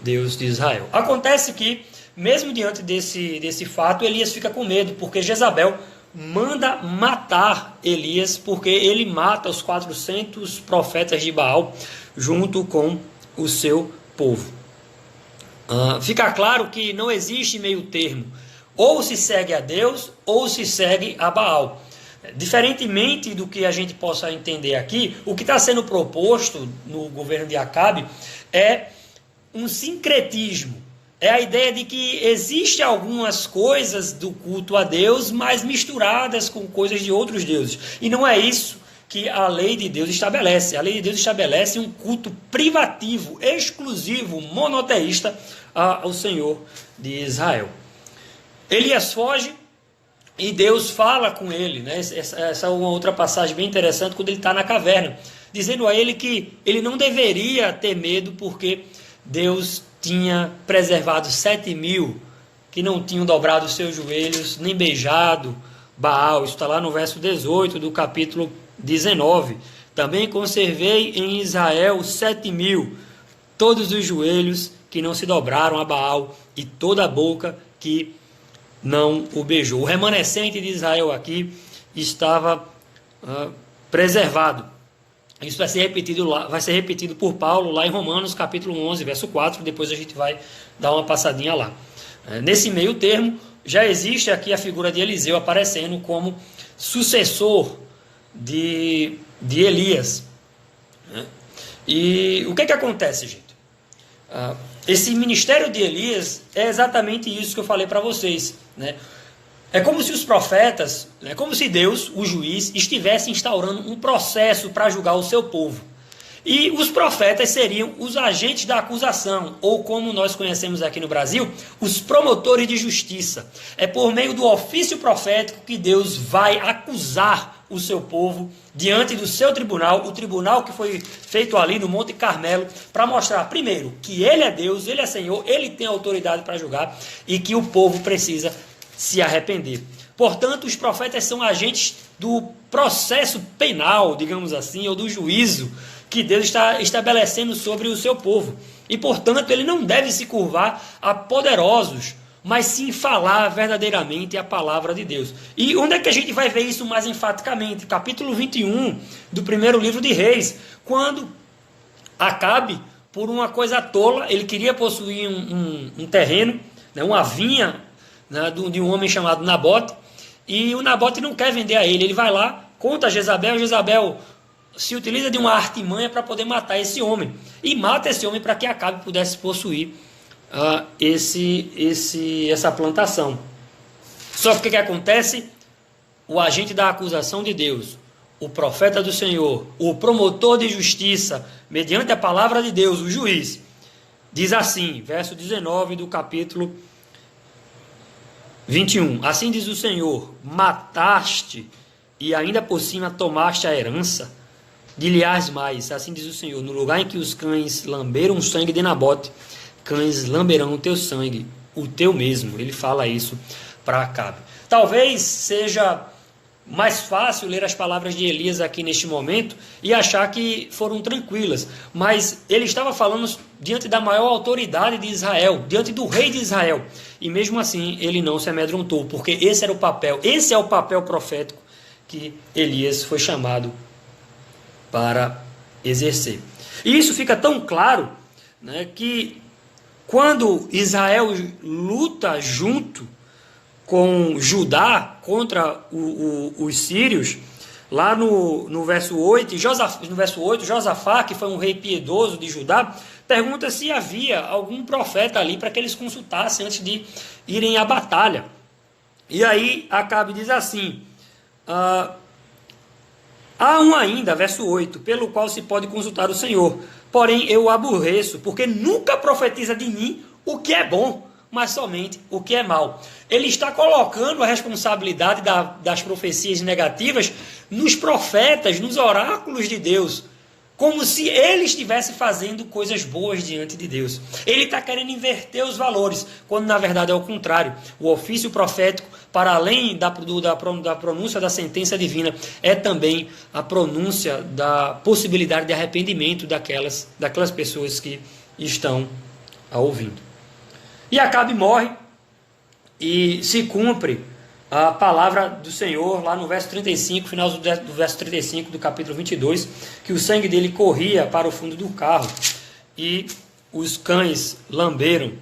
Deus de Israel. Acontece que, mesmo diante desse fato, Elias fica com medo, porque Jezabel manda matar Elias, porque ele mata os 400 profetas de Baal junto com o seu povo. Fica claro que não existe meio termo, ou se segue a Deus ou se segue a Baal. Diferentemente do que a gente possa entender aqui, o que está sendo proposto no governo de Acabe é um sincretismo. É a ideia de que existem algumas coisas do culto a Deus, mas misturadas com coisas de outros deuses. E não é isso que a lei de Deus estabelece. A lei de Deus estabelece um culto privativo, exclusivo, monoteísta ao Senhor de Israel. Elias foge e Deus fala com ele, né? Essa é uma outra passagem bem interessante, quando ele está na caverna, dizendo a ele que ele não deveria ter medo, porque Deus tinha preservado 7.000 que não tinham dobrado os seus joelhos, nem beijado Baal. Isso está lá no verso 18 do capítulo 19. Também conservei em Israel 7.000, todos os joelhos que não se dobraram a Baal e toda a boca que não o beijou. O remanescente de Israel aqui estava preservado. Isso vai ser repetido por Paulo lá em Romanos capítulo 11, verso 4, depois a gente vai dar uma passadinha lá. Nesse meio termo, já existe aqui a figura de Eliseu aparecendo como sucessor de Elias. E o que acontece, gente? Esse ministério de Elias é exatamente isso que eu falei para vocês, né? É como se os profetas, é como se Deus, o juiz, estivesse instaurando um processo para julgar o seu povo. E os profetas seriam os agentes da acusação, ou como nós conhecemos aqui no Brasil, os promotores de justiça. É por meio do ofício profético que Deus vai acusar o seu povo diante do seu tribunal, o tribunal que foi feito ali no Monte Carmelo, para mostrar, primeiro, que Ele é Deus, Ele é Senhor, Ele tem autoridade para julgar e que o povo precisa se arrepender. Portanto, os profetas são agentes do processo penal, digamos assim, ou do juízo que Deus está estabelecendo sobre o seu povo. E, portanto, ele não deve se curvar a poderosos, mas sim falar verdadeiramente a palavra de Deus. E onde é que a gente vai ver isso mais enfaticamente? Capítulo 21 do primeiro livro de Reis, quando Acabe, por uma coisa tola, ele queria possuir um terreno, né, uma vinha, né, de um homem chamado Nabote, e o Nabote não quer vender a ele. Ele vai lá, conta a Jezabel, Jezabel se utiliza de uma artimanha para poder matar esse homem, e mata esse homem para que Acabe pudesse possuir essa plantação. Só que o que acontece? O agente da acusação de Deus, o profeta do Senhor, o promotor de justiça, mediante a palavra de Deus, o juiz, diz assim, verso 19 do capítulo 21, assim diz o Senhor, mataste e ainda por cima tomaste a herança, dir-lhe-ás mais, assim diz o Senhor, no lugar em que os cães lamberam o sangue de Nabote, cães lamberão o teu sangue, o teu mesmo. Ele fala isso para Acabe. Talvez seja mais fácil ler as palavras de Elias aqui neste momento e achar que foram tranquilas, mas ele estava falando diante da maior autoridade de Israel, diante do rei de Israel, e mesmo assim ele não se amedrontou, porque esse é o papel profético que Elias foi chamado para exercer. E isso fica tão claro, né, que quando Israel luta junto com Judá contra os sírios, lá no verso 8, Josafá, que foi um rei piedoso de Judá, pergunta se havia algum profeta ali para que eles consultassem antes de irem à batalha. E aí Acabe diz assim, há um ainda, verso 8, pelo qual se pode consultar o Senhor, porém eu o aborreço, porque nunca profetiza de mim o que é bom, mas somente o que é mal. Ele está colocando a responsabilidade das profecias negativas nos profetas, nos oráculos de Deus, como se ele estivesse fazendo coisas boas diante de Deus. Ele está querendo inverter os valores, quando na verdade é o contrário. O ofício profético, para além da pronúncia da sentença divina, é também a pronúncia da possibilidade de arrependimento daquelas pessoas que estão ouvindo. E Acabe morre e se cumpre a palavra do Senhor lá no verso 35, final do verso 35 do capítulo 22, que o sangue dele corria para o fundo do carro e os cães lamberam.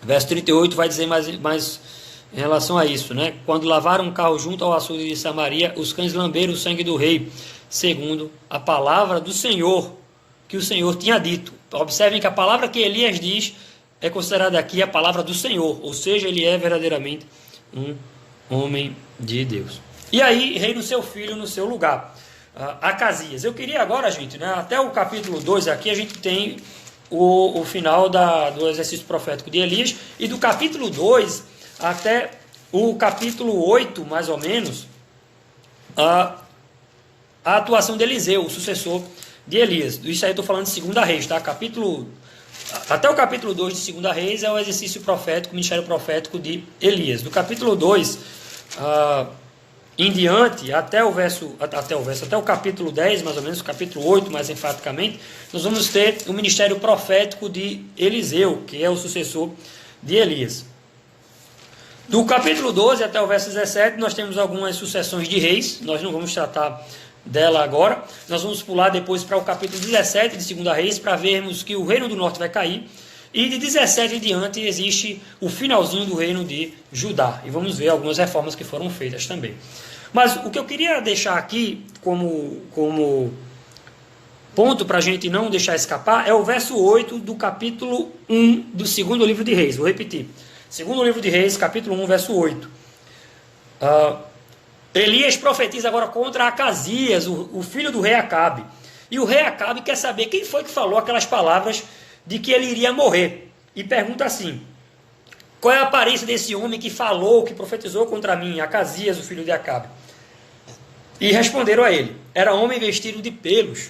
Verso 38 vai dizer mais em relação a isso, né? Quando lavaram um carro junto ao açude de Samaria, os cães lamberam o sangue do rei, segundo a palavra do Senhor, que o Senhor tinha dito. Observem que a palavra que Elias diz é considerada aqui a palavra do Senhor, ou seja, ele é verdadeiramente um homem de Deus. E aí reina o seu filho no seu lugar, Acasias. Eu queria agora, gente, né, até o capítulo 2 aqui a gente tem o final do exercício profético de Elias, e do capítulo 2 até o capítulo 8, mais ou menos, a atuação de Eliseu, o sucessor de Elias. Isso aí eu estou falando de 2 Reis, tá? Até o capítulo 2 de 2 Reis é o exercício profético, o ministério profético de Elias. Do capítulo 2 em diante, até o capítulo 10, mais ou menos, o capítulo 8, mais enfaticamente, nós vamos ter o ministério profético de Eliseu, que é o sucessor de Elias. Do capítulo 12 até o verso 17, nós temos algumas sucessões de reis, nós não vamos tratar dela agora, nós vamos pular depois para o capítulo 17 de 2 Reis, para vermos que o reino do norte vai cair, e de 17 em diante existe o finalzinho do reino de Judá, e vamos ver algumas reformas que foram feitas também. Mas o que eu queria deixar aqui como ponto para a gente não deixar escapar é o verso 8 do capítulo 1 do 2º livro de Reis. Vou repetir. 2º livro de Reis, capítulo 1, verso 8. Elias profetiza agora contra Acasias, o filho do rei Acabe. E o rei Acabe quer saber quem foi que falou aquelas palavras de que ele iria morrer. E pergunta assim: qual é a aparência desse homem que falou, que profetizou contra mim, Acasias, o filho de Acabe? E responderam a ele: era homem vestido de pelos,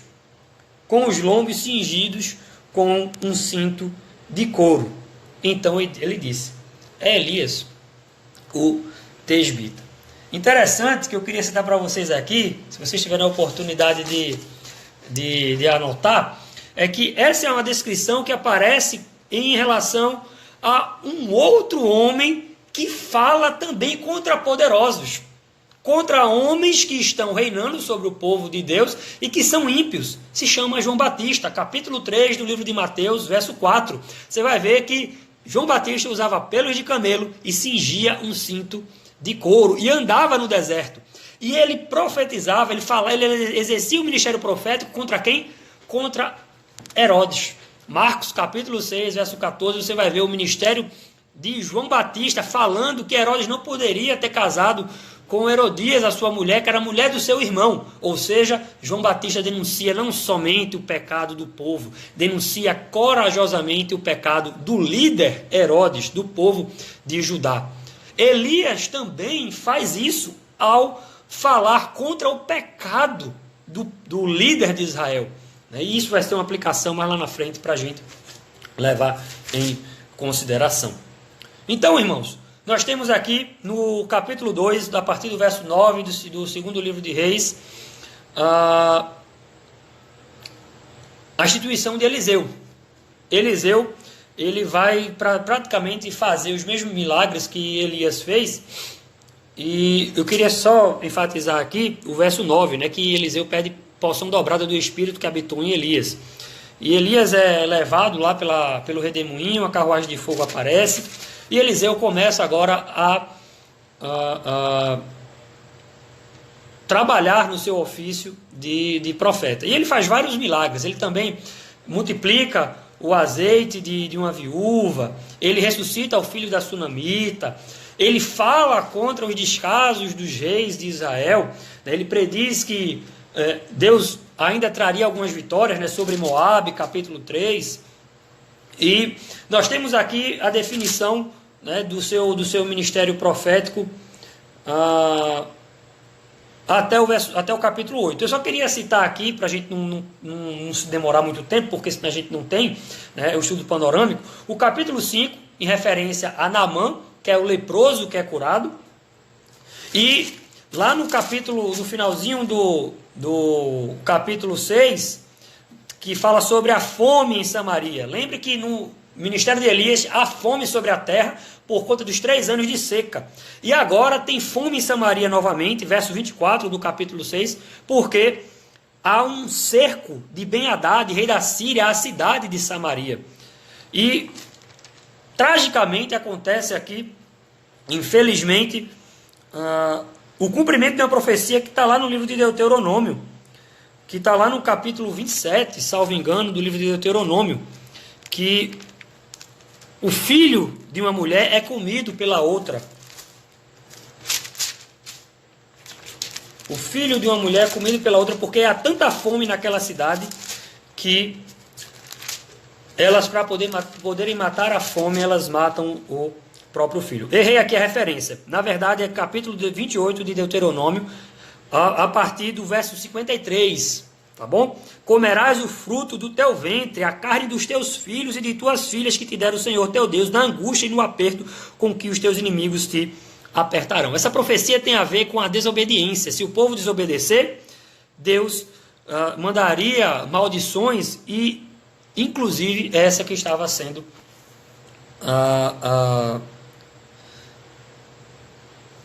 com os lombos cingidos com um cinto de couro. Então ele disse: é Elias, o tesbita. Interessante, que eu queria citar para vocês aqui, se vocês tiverem a oportunidade de anotar, é que essa é uma descrição que aparece em relação a um outro homem que fala também contra poderosos, contra homens que estão reinando sobre o povo de Deus e que são ímpios. Se chama João Batista, capítulo 3 do livro de Mateus, verso 4. Você vai ver que João Batista usava pelos de camelo e cingia um cinto de couro e andava no deserto. E ele profetizava, ele exercia o ministério profético contra quem? Contra Herodes. Marcos capítulo 6, verso 14, você vai ver o ministério de João Batista falando que Herodes não poderia ter casado com Herodias, a sua mulher, que era a mulher do seu irmão. Ou seja, João Batista denuncia não somente o pecado do povo, denuncia corajosamente o pecado do líder Herodes, do povo de Judá. Elias também faz isso ao falar contra o pecado do líder de Israel. E isso vai ser uma aplicação mais lá na frente para a gente levar em consideração. Então, irmãos, nós temos aqui no capítulo 2, a partir do verso 9 do 2º livro de Reis, a instituição de Eliseu. Eliseu, ele vai praticamente fazer os mesmos milagres que Elias fez. E eu queria só enfatizar aqui o verso 9, né, que Eliseu pede porção dobrada do Espírito que habitou em Elias. E Elias é levado lá pelo redemoinho, a carruagem de fogo aparece, e Eliseu começa agora a trabalhar no seu ofício de profeta. E ele faz vários milagres, ele também multiplica o azeite de uma viúva, ele ressuscita o filho da sunamita, ele fala contra os descasos dos reis de Israel, né? Ele prediz que Deus ainda traria algumas vitórias, né, sobre Moabe, capítulo 3, e nós temos aqui a definição, né, do seu ministério profético até o capítulo 8. Eu só queria citar aqui, para a gente não se demorar muito tempo, porque senão a gente não tem, né, o estudo panorâmico, o capítulo 5, em referência a Naamã, que é o leproso que é curado, e lá no finalzinho do capítulo 6, que fala sobre a fome em Samaria. Lembre que ministério de Elias, há fome sobre a terra por conta dos 3 anos de seca. E agora tem fome em Samaria novamente, verso 24 do capítulo 6, porque há um cerco de Ben-Hadad, rei da Síria, à cidade de Samaria. E, tragicamente, acontece aqui, infelizmente, o cumprimento de uma profecia que está lá no livro de Deuteronômio, que está lá no capítulo 27, salvo engano, do livro de Deuteronômio, que o filho de uma mulher é comido pela outra. O filho de uma mulher é comido pela outra, porque há tanta fome naquela cidade que elas, para poderem matar a fome, elas matam o próprio filho. Errei aqui a referência. Na verdade, é capítulo 28 de Deuteronômio, a partir do verso 53. Tá bom? Comerás o fruto do teu ventre, a carne dos teus filhos e de tuas filhas que te der o Senhor teu Deus, na angústia e no aperto com que os teus inimigos te apertarão. Essa profecia tem a ver com a desobediência. Se o povo desobedecer, Deus mandaria maldições e, inclusive, essa que estava sendo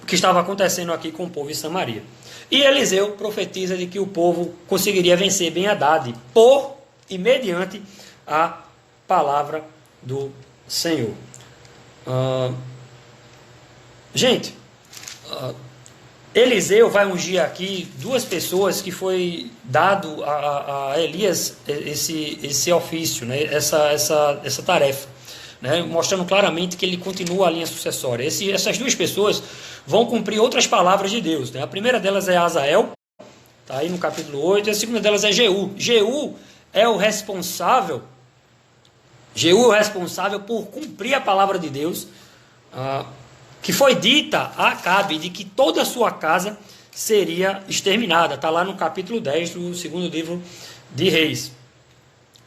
que estava acontecendo aqui com o povo em Samaria. E Eliseu profetiza de que o povo conseguiria vencer Ben-Hadad por e mediante a palavra do Senhor. Gente, Eliseu vai ungir aqui 2 pessoas que foi dado a Elias esse ofício, né? essa tarefa, né? Mostrando claramente que ele continua a linha sucessória. Essas 2 pessoas vão cumprir outras palavras de Deus, né? A primeira delas é Azael, está aí no capítulo 8, e a segunda delas é Jeú. Jeú é o responsável por cumprir a palavra de Deus, que foi dita a Acabe, de que toda a sua casa seria exterminada. Está lá no capítulo 10 do 2º livro de Reis.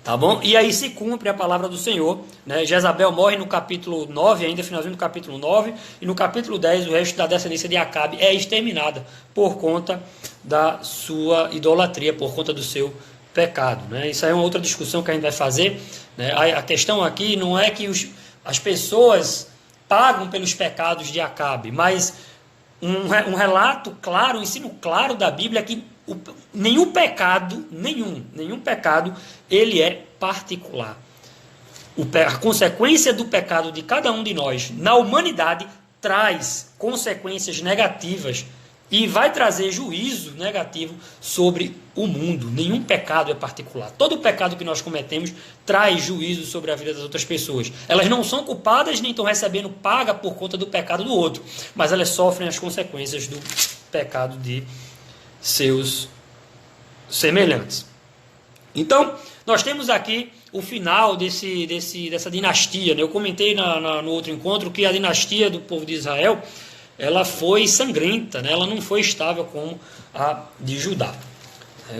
Tá bom? E aí se cumpre a palavra do Senhor, né? Jezabel morre no capítulo 9, ainda finalzinho do capítulo 9, e no capítulo 10 o resto da descendência de Acabe é exterminada por conta da sua idolatria, por conta do seu pecado, né? Isso aí é uma outra discussão que a gente vai fazer, né? A questão aqui não é que as pessoas pagam pelos pecados de Acabe, mas um relato claro, um ensino claro da Bíblia é que nenhum pecado, ele é particular. A consequência do pecado de cada um de nós na humanidade traz consequências negativas e vai trazer juízo negativo sobre o mundo. Nenhum pecado é particular. Todo pecado que nós cometemos traz juízo sobre a vida das outras pessoas. Elas não são culpadas nem estão recebendo paga por conta do pecado do outro, mas elas sofrem as consequências do pecado de seus semelhantes. Então, nós temos aqui o final dessa dinastia, né? Eu comentei no outro encontro que a dinastia do povo de Israel, ela foi sangrenta, né? Ela não foi estável como a de Judá.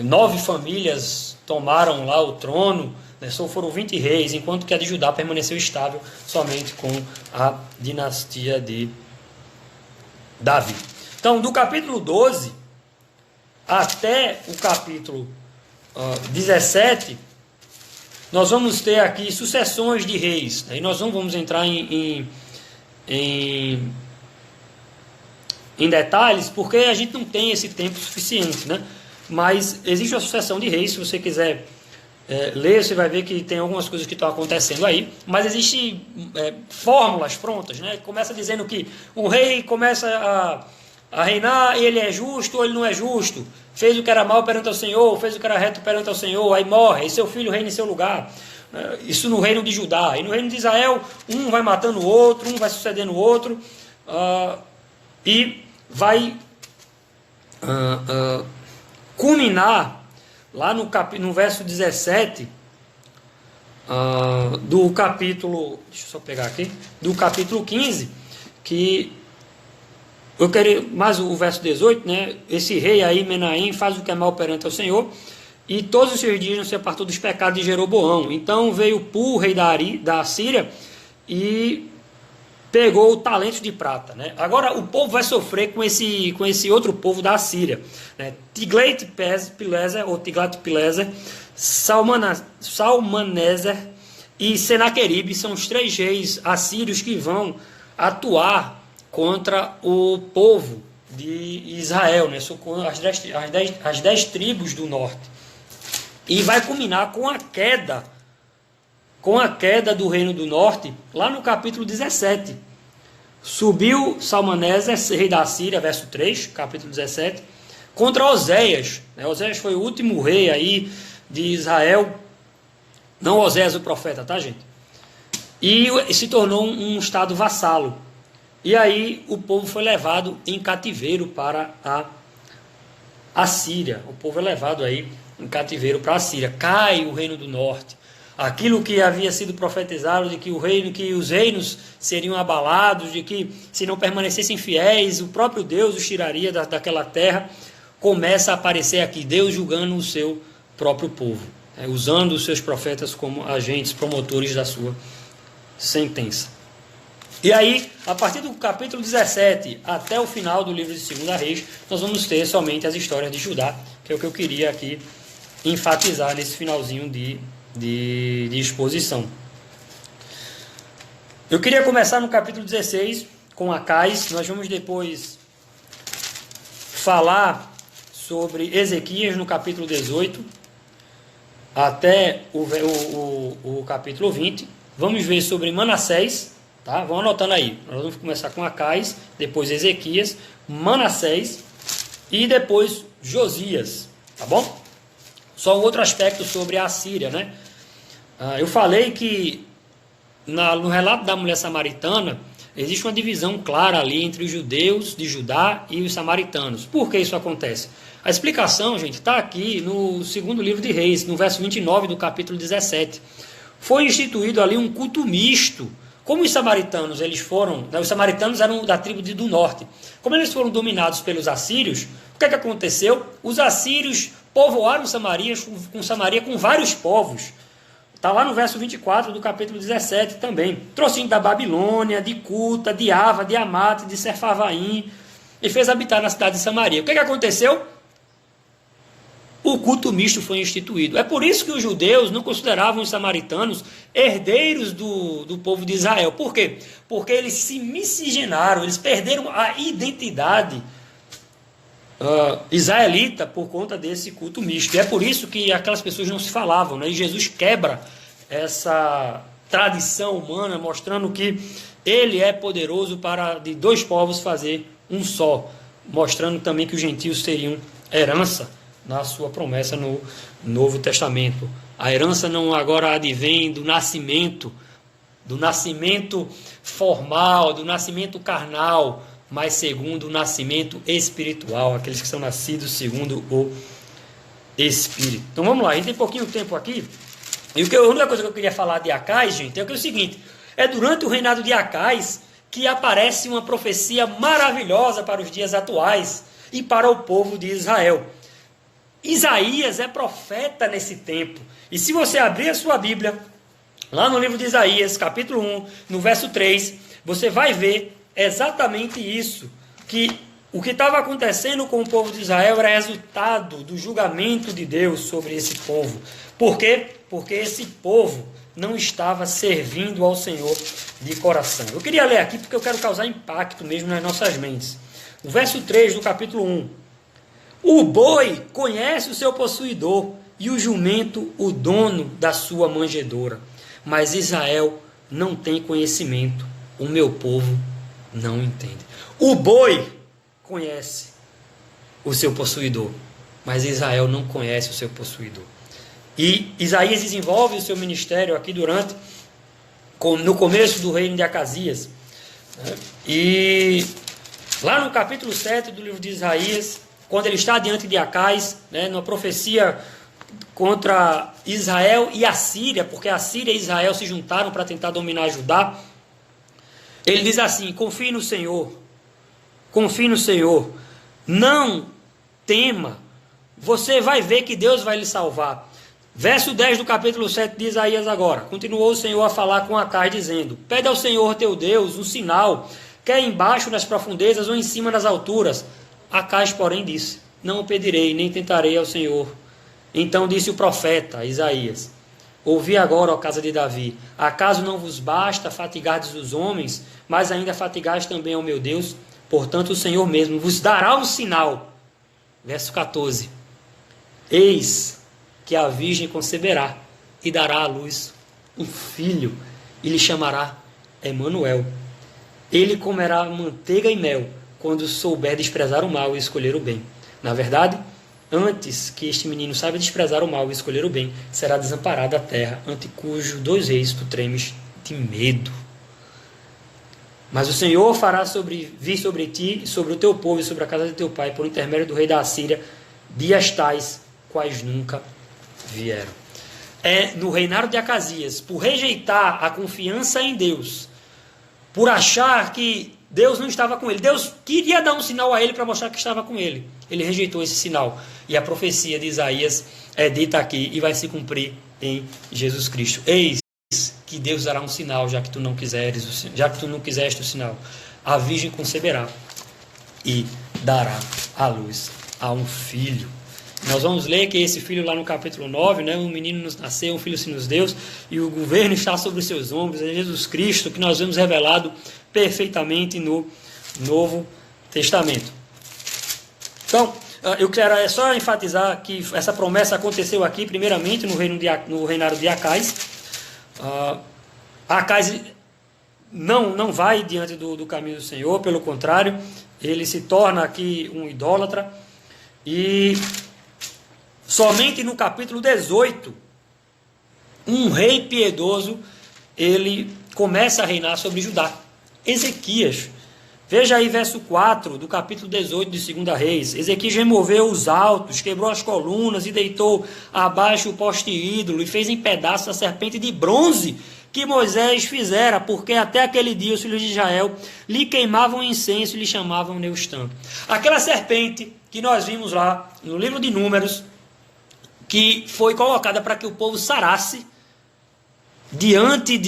9 famílias tomaram lá o trono, né? Só foram 20 reis, enquanto que a de Judá permaneceu estável somente com a dinastia de Davi. Então, do capítulo 12 até o capítulo 17, nós vamos ter aqui sucessões de reis, né? E nós não vamos entrar em detalhes, porque a gente não tem esse tempo suficiente, né? Mas existe uma sucessão de reis. Se você quiser ler, você vai ver que tem algumas coisas que estão acontecendo aí, mas existem fórmulas prontas, né? Começa dizendo que um rei começa a reinar e ele é justo ou ele não é justo, fez o que era mal perante ao Senhor, fez o que era reto perante ao Senhor, aí morre, e seu filho reina em seu lugar. Isso no reino de Judá. E no reino de Israel, um vai matando o outro, um vai sucedendo o outro, e vai culminar lá no verso 17 do capítulo, deixa eu só pegar aqui, do capítulo 15, que eu quero mais o verso 18, né? Esse rei aí, Menahem, faz o que é mal perante ao Senhor, e todos os seus dias não se apartou dos pecados de Jeroboão. Então veio Pu, rei da Síria, e pegou o talento de prata, né? Agora o povo vai sofrer com esse outro povo da Síria, né? Tiglat-Pileser, ou Tiglat-Pileser, Salmaneser e Senaqueribe são os 3 reis assírios que vão atuar contra o povo de Israel, né? As 10 tribos do norte. E vai culminar com a queda do reino do norte, lá no capítulo 17. Subiu Salmaneser, rei da Síria, verso 3, capítulo 17, contra Oséias. Oséias foi o último rei aí de Israel, não Oséias o profeta, tá, gente? E se tornou um estado vassalo. E aí o povo foi levado em cativeiro para a Síria. O povo é levado aí em cativeiro para a Síria. Cai o reino do norte. Aquilo que havia sido profetizado de que os reinos seriam abalados, de que se não permanecessem fiéis, o próprio Deus os tiraria daquela terra, começa a aparecer aqui, Deus julgando o seu próprio povo, usando os seus profetas como agentes promotores da sua sentença. E aí, a partir do capítulo 17 até o final do livro de 2 Reis, nós vamos ter somente as histórias de Judá, que é o que eu queria aqui enfatizar nesse finalzinho de exposição. Eu queria começar no capítulo 16 com Acais. Nós vamos depois falar sobre Ezequias no capítulo 18 até o capítulo 20. Vamos ver sobre Manassés, tá? Vão anotando aí. Nós vamos começar com Acais, depois Ezequias, Manassés e depois Josias, tá bom? Só um outro aspecto sobre a Síria, né? Eu falei que no relato da mulher samaritana existe uma divisão clara ali entre os judeus de Judá e os samaritanos. Por que isso acontece? A explicação, gente, está aqui no 2º livro de Reis, no verso 29 do capítulo 17. Foi instituído ali um culto misto. Como os samaritanos, os samaritanos eram da tribo do norte. Como eles foram dominados pelos assírios, o que aconteceu? Os assírios povoaram Samaria com vários povos. Está lá no verso 24 do capítulo 17 também. Trouxe da Babilônia, de Cuta, de Ava, de Amate, de Sefarvaim, e fez habitar na cidade de Samaria. O que aconteceu? O culto misto foi instituído. É por isso que os judeus não consideravam os samaritanos herdeiros do povo de Israel. Por quê? Porque eles se miscigenaram, eles perderam a identidade israelita por conta desse culto misto. E é por isso que aquelas pessoas não se falavam, né? E Jesus quebra essa tradição humana, mostrando que ele é poderoso para de 2 povos fazer um só, mostrando também que os gentios teriam herança na sua promessa no Novo Testamento. A herança não agora advém do nascimento formal, do nascimento carnal, mas segundo o nascimento espiritual, aqueles que são nascidos segundo o Espírito. Então vamos lá, a gente tem pouquinho tempo aqui, e a única coisa que eu queria falar de Acais, gente, é o seguinte: é durante o reinado de Acais que aparece uma profecia maravilhosa para os dias atuais e para o povo de Israel. Isaías é profeta nesse tempo, e se você abrir a sua Bíblia, lá no livro de Isaías, capítulo 1, no verso 3, você vai ver exatamente isso, que o que estava acontecendo com o povo de Israel era resultado do julgamento de Deus sobre esse povo. Por quê? Porque esse povo não estava servindo ao Senhor de coração. Eu queria ler aqui porque eu quero causar impacto mesmo nas nossas mentes. O verso 3 do capítulo 1. O boi conhece o seu possuidor e o jumento o dono da sua manjedoura. Mas Israel não tem conhecimento, o meu povo não entende. O boi conhece o seu possuidor, mas Israel não conhece o seu possuidor. E Isaías desenvolve o seu ministério aqui no começo do reino de Acasias. E lá no capítulo 7 do livro de Isaías, quando ele está diante de Acais, numa profecia contra Israel e a Síria, porque a Síria e Israel se juntaram para tentar dominar Judá, ele diz assim: confie no Senhor, não tema, você vai ver que Deus vai lhe salvar. Verso 10 do capítulo 7 de Isaías agora. Continuou o Senhor a falar com Acais, dizendo: pede ao Senhor teu Deus um sinal, quer embaixo nas profundezas ou em cima das alturas. Acais, porém, disse: não o pedirei, nem tentarei ao Senhor. Então disse o profeta Isaías: Ouvi agora, ó casa de Davi, acaso não vos basta fatigardes os homens, mas ainda fatigais também ao meu Deus? Portanto, o Senhor mesmo vos dará um sinal. Verso 14. Eis que a virgem conceberá e dará à luz um filho, e lhe chamará Emanuel. Ele comerá manteiga e mel, quando souber desprezar o mal e escolher o bem. Na verdade, antes que este menino saiba desprezar o mal e escolher o bem, será desamparada a terra, ante cujo 2 reis tu tremes de medo. Mas o Senhor fará vir sobre ti, sobre o teu povo e sobre a casa de teu pai, por intermédio do rei da Assíria, dias tais, quais nunca vieram. É no reinado de Acasias, por rejeitar a confiança em Deus, por achar que Deus não estava com ele. Deus queria dar um sinal a ele para mostrar que estava com ele. Ele rejeitou esse sinal. E a profecia de Isaías é dita aqui e vai se cumprir em Jesus Cristo. Eis que Deus dará um sinal, já que tu não quiseste o sinal. A virgem conceberá e dará à luz a um filho. Nós vamos ler que esse filho lá no capítulo 9, né, um menino nos nasceu, um filho se nos deu, e o governo está sobre os seus ombros, é Jesus Cristo, que nós vemos revelado perfeitamente no Novo Testamento. Então, eu quero só enfatizar que essa promessa aconteceu aqui, primeiramente, no reinado de Acais. Acais não vai diante do caminho do Senhor, pelo contrário, ele se torna aqui um idólatra, e somente no capítulo 18, um rei piedoso, ele começa a reinar sobre Judá. Ezequias. Veja aí verso 4 do capítulo 18 de 2 Reis. Ezequias removeu os altos, quebrou as colunas e deitou abaixo o poste ídolo e fez em pedaços a serpente de bronze que Moisés fizera, porque até aquele dia os filhos de Israel lhe queimavam incenso e lhe chamavam Neustã. Aquela serpente que nós vimos lá no livro de Números, que foi colocada para que o povo sarasse diante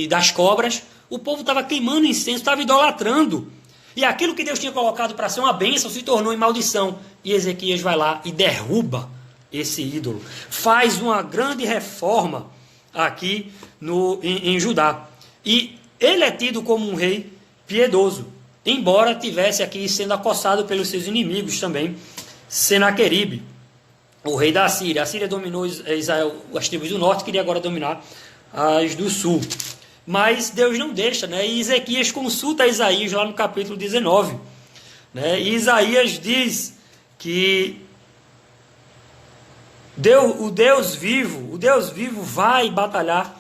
das cobras, o povo estava queimando incenso, estava idolatrando. E aquilo que Deus tinha colocado para ser uma bênção se tornou em maldição. E Ezequias vai lá e derruba esse ídolo. Faz uma grande reforma aqui em Judá. E ele é tido como um rei piedoso, embora tivesse aqui sendo acossado pelos seus inimigos também, Senaqueribe, o rei da Assíria. A Assíria dominou Israel, as tribos do norte, queria agora dominar as do sul. Mas Deus não deixa, né? E Ezequias consulta Isaías lá no capítulo 19. Né? E Isaías diz que o Deus vivo vai batalhar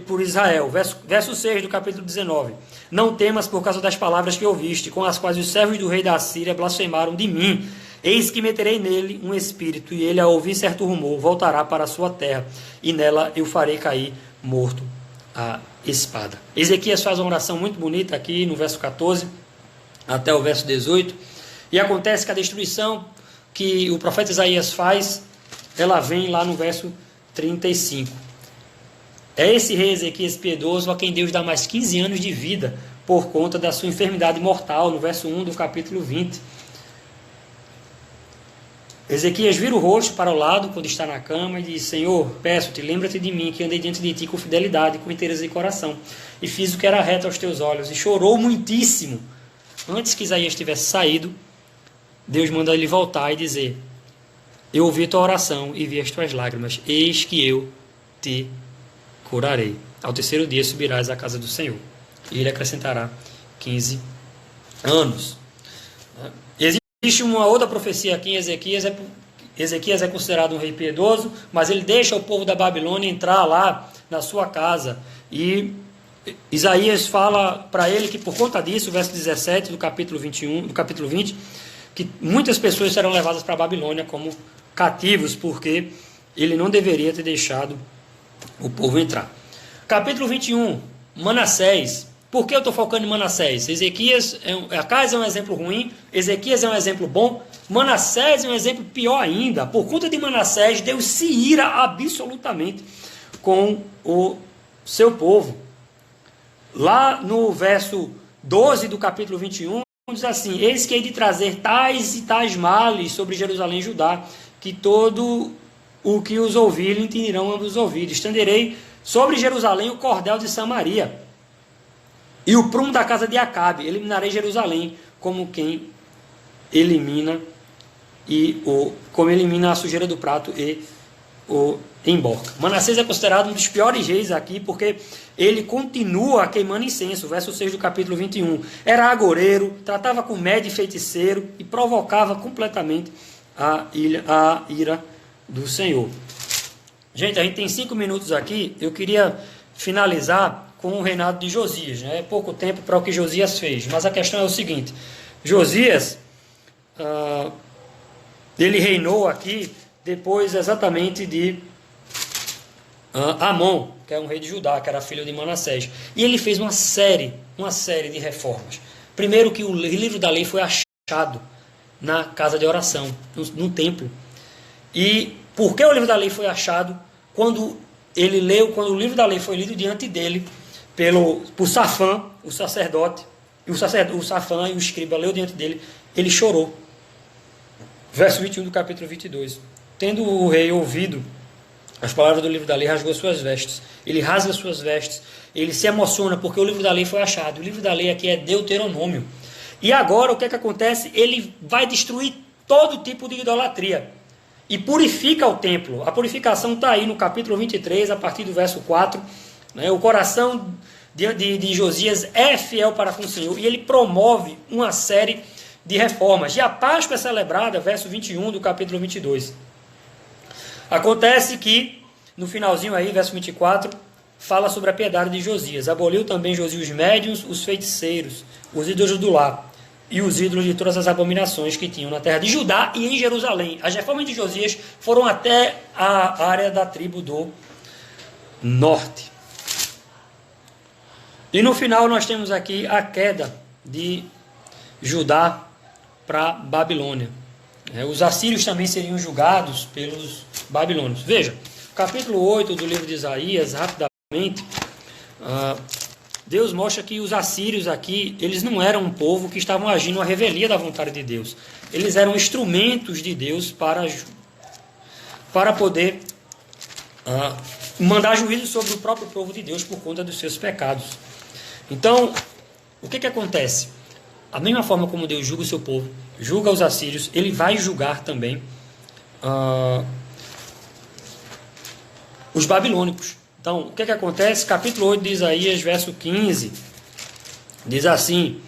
por Israel. Verso 6 do capítulo 19. Não temas por causa das palavras que ouviste, com as quais os servos do rei da Assíria blasfemaram de mim. Eis que meterei nele um espírito, e ele, ao ouvir certo rumor, voltará para a sua terra, e nela eu farei cair morto a espada. Ezequias faz uma oração muito bonita aqui no verso 14 até o verso 18, e acontece que a destruição que o profeta Isaías faz, ela vem lá no verso 35. É esse rei Ezequias piedoso a quem Deus dá mais 15 anos de vida por conta da sua enfermidade mortal, no verso 1 do capítulo 20. Ezequias vira o rosto para o lado quando está na cama e diz: Senhor, peço-te, lembra-te de mim, que andei diante de ti com fidelidade, com inteireza de coração, e fiz o que era reto aos teus olhos, e chorou muitíssimo. Antes que Isaías tivesse saído, Deus manda ele voltar e dizer: eu ouvi tua oração e vi as tuas lágrimas, eis que eu te curarei. Ao terceiro dia subirás à casa do Senhor, e ele acrescentará 15 anos. Existe uma outra profecia aqui em Ezequias. Ezequias é considerado um rei piedoso, mas ele deixa o povo da Babilônia entrar lá na sua casa. E Isaías fala para ele que por conta disso, verso 17 do capítulo 20, que muitas pessoas serão levadas para a Babilônia como cativos, porque ele não deveria ter deixado o povo entrar. Capítulo 21, Manassés. Por que eu estou focando em Manassés? Acais é um exemplo ruim, Ezequias é um exemplo bom, Manassés é um exemplo pior ainda. Por conta de Manassés, Deus se ira absolutamente com o seu povo. Lá no verso 12 do capítulo 21, diz assim: eis que hei de trazer tais e tais males sobre Jerusalém e Judá, que todo o que os ouvir lhe entenderão ambos os ouvidos. Estenderei sobre Jerusalém o cordel de Samaria e o prumo da casa de Acabe. Eliminarei Jerusalém como quem elimina como elimina a sujeira do prato e o emborca. Manassés é considerado um dos piores reis aqui, porque ele continua queimando incenso. Verso 6 do capítulo 21. Era agoreiro, tratava com médio e feiticeiro e provocava completamente a ira do Senhor. Gente, a gente tem 5 minutos aqui. Eu queria finalizar com o reinado de Josias. É pouco tempo para o que Josias fez, mas a questão é o seguinte: Josias ele reinou aqui depois exatamente de Amon, que é um rei de Judá, que era filho de Manassés. E ele fez uma série de reformas. Primeiro, que o livro da lei foi achado na casa de oração, no templo. E por que o livro da lei foi achado? Quando o livro da lei foi lido diante dele, por Safã, o sacerdote, o Safã e o escriba leu diante dele, ele chorou. Verso 21 do capítulo 22. Tendo o rei ouvido as palavras do livro da lei, rasgou suas vestes. Ele rasga suas vestes. Ele se emociona porque o livro da lei foi achado. O livro da lei aqui é Deuteronômio. E agora o que é que acontece? Ele vai destruir todo tipo de idolatria. E purifica o templo. A purificação está aí no capítulo 23, a partir do verso 4. Né? O coração de Josias é fiel para com o Senhor. E ele promove uma série de reformas. E a Páscoa é celebrada, verso 21 do capítulo 22. Acontece que, no finalzinho aí, verso 24, fala sobre a piedade de Josias. Aboliu também Josias os médiuns, os feiticeiros, os ídolos do lar e os ídolos de todas as abominações que tinham na terra de Judá e em Jerusalém. As reformas de Josias foram até a área da tribo do norte. E no final nós temos aqui a queda de Judá para Babilônia. Os assírios também seriam julgados pelos babilônios. Veja, capítulo 8 do livro de Isaías, rapidamente, Deus mostra que os assírios aqui, eles não eram um povo que estavam agindo à revelia da vontade de Deus. Eles eram instrumentos de Deus para poder mandar juízo sobre o próprio povo de Deus por conta dos seus pecados. Então, o que acontece? A mesma forma como Deus julga o seu povo, julga os assírios, ele vai julgar também os babilônicos. Então, o que acontece? Capítulo 8 de Isaías, verso 15, diz assim: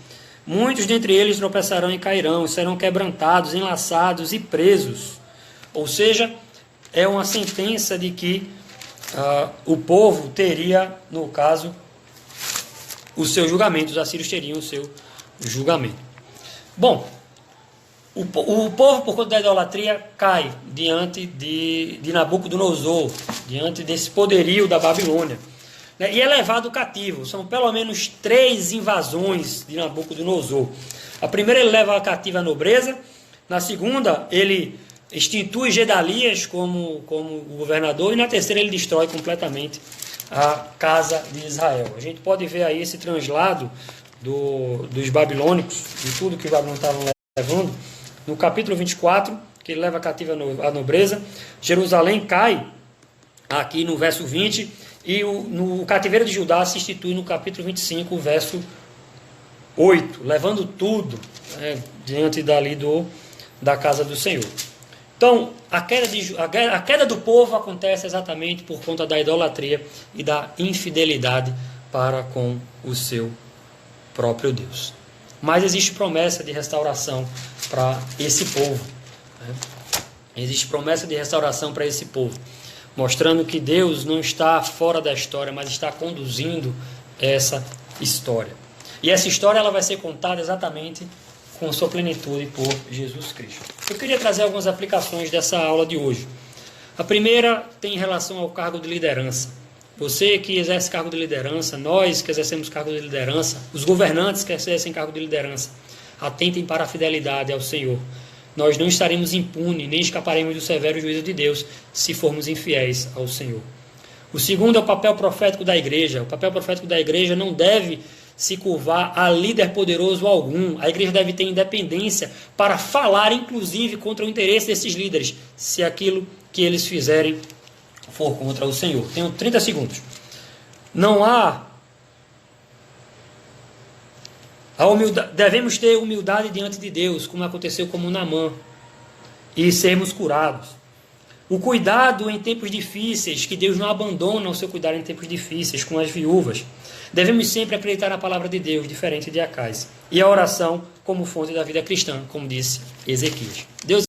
muitos dentre eles tropeçarão e cairão, serão quebrantados, enlaçados e presos. Ou seja, é uma sentença de que o povo teria, no caso, o seu julgamento, os assírios teriam o seu julgamento. Bom, o povo, por conta da idolatria, cai diante de Nabucodonosor, diante desse poderio da Babilônia, né? E é levado cativo. São pelo menos 3 invasões de Nabucodonosor. A primeira, ele leva cativa a nobreza. Na segunda, ele institui Gedalias como governador. E na terceira, ele destrói completamente a casa de Israel. A gente pode ver aí esse translado dos babilônicos, de tudo que os babilônicos estavam levando, no capítulo 24, que ele leva cativa a nobreza. Jerusalém cai aqui no verso 20, e no cativeiro de Judá se institui no capítulo 25, verso 8, levando tudo, né, diante dali da casa do Senhor. Então, a queda do povo acontece exatamente por conta da idolatria e da infidelidade para com o seu próprio Deus. Mas existe promessa de restauração para esse povo. Né? Existe promessa de restauração para esse povo, mostrando que Deus não está fora da história, mas está conduzindo essa história. E essa história ela vai ser contada exatamente com sua plenitude por Jesus Cristo. Eu queria trazer algumas aplicações dessa aula de hoje. A primeira tem relação ao cargo de liderança. Você que exerce cargo de liderança, nós que exercemos cargo de liderança, os governantes que exercem cargo de liderança, atentem para a fidelidade ao Senhor. Nós não estaremos impunes, nem escaparemos do severo juízo de Deus, se formos infiéis ao Senhor. O segundo é o papel profético da igreja. O papel profético da igreja não deve se curvar a líder poderoso algum. A igreja deve ter independência para falar, inclusive, contra o interesse desses líderes, se aquilo que eles fizerem for contra o Senhor. Tenho 30 segundos. Não há a humildade, devemos ter humildade diante de Deus, como aconteceu com Naamã, e sermos curados. O cuidado em tempos difíceis, que Deus não abandona o seu cuidado em tempos difíceis, com as viúvas. Devemos sempre acreditar na palavra de Deus, diferente de Acais. E a oração como fonte da vida cristã, como disse Ezequias. Deus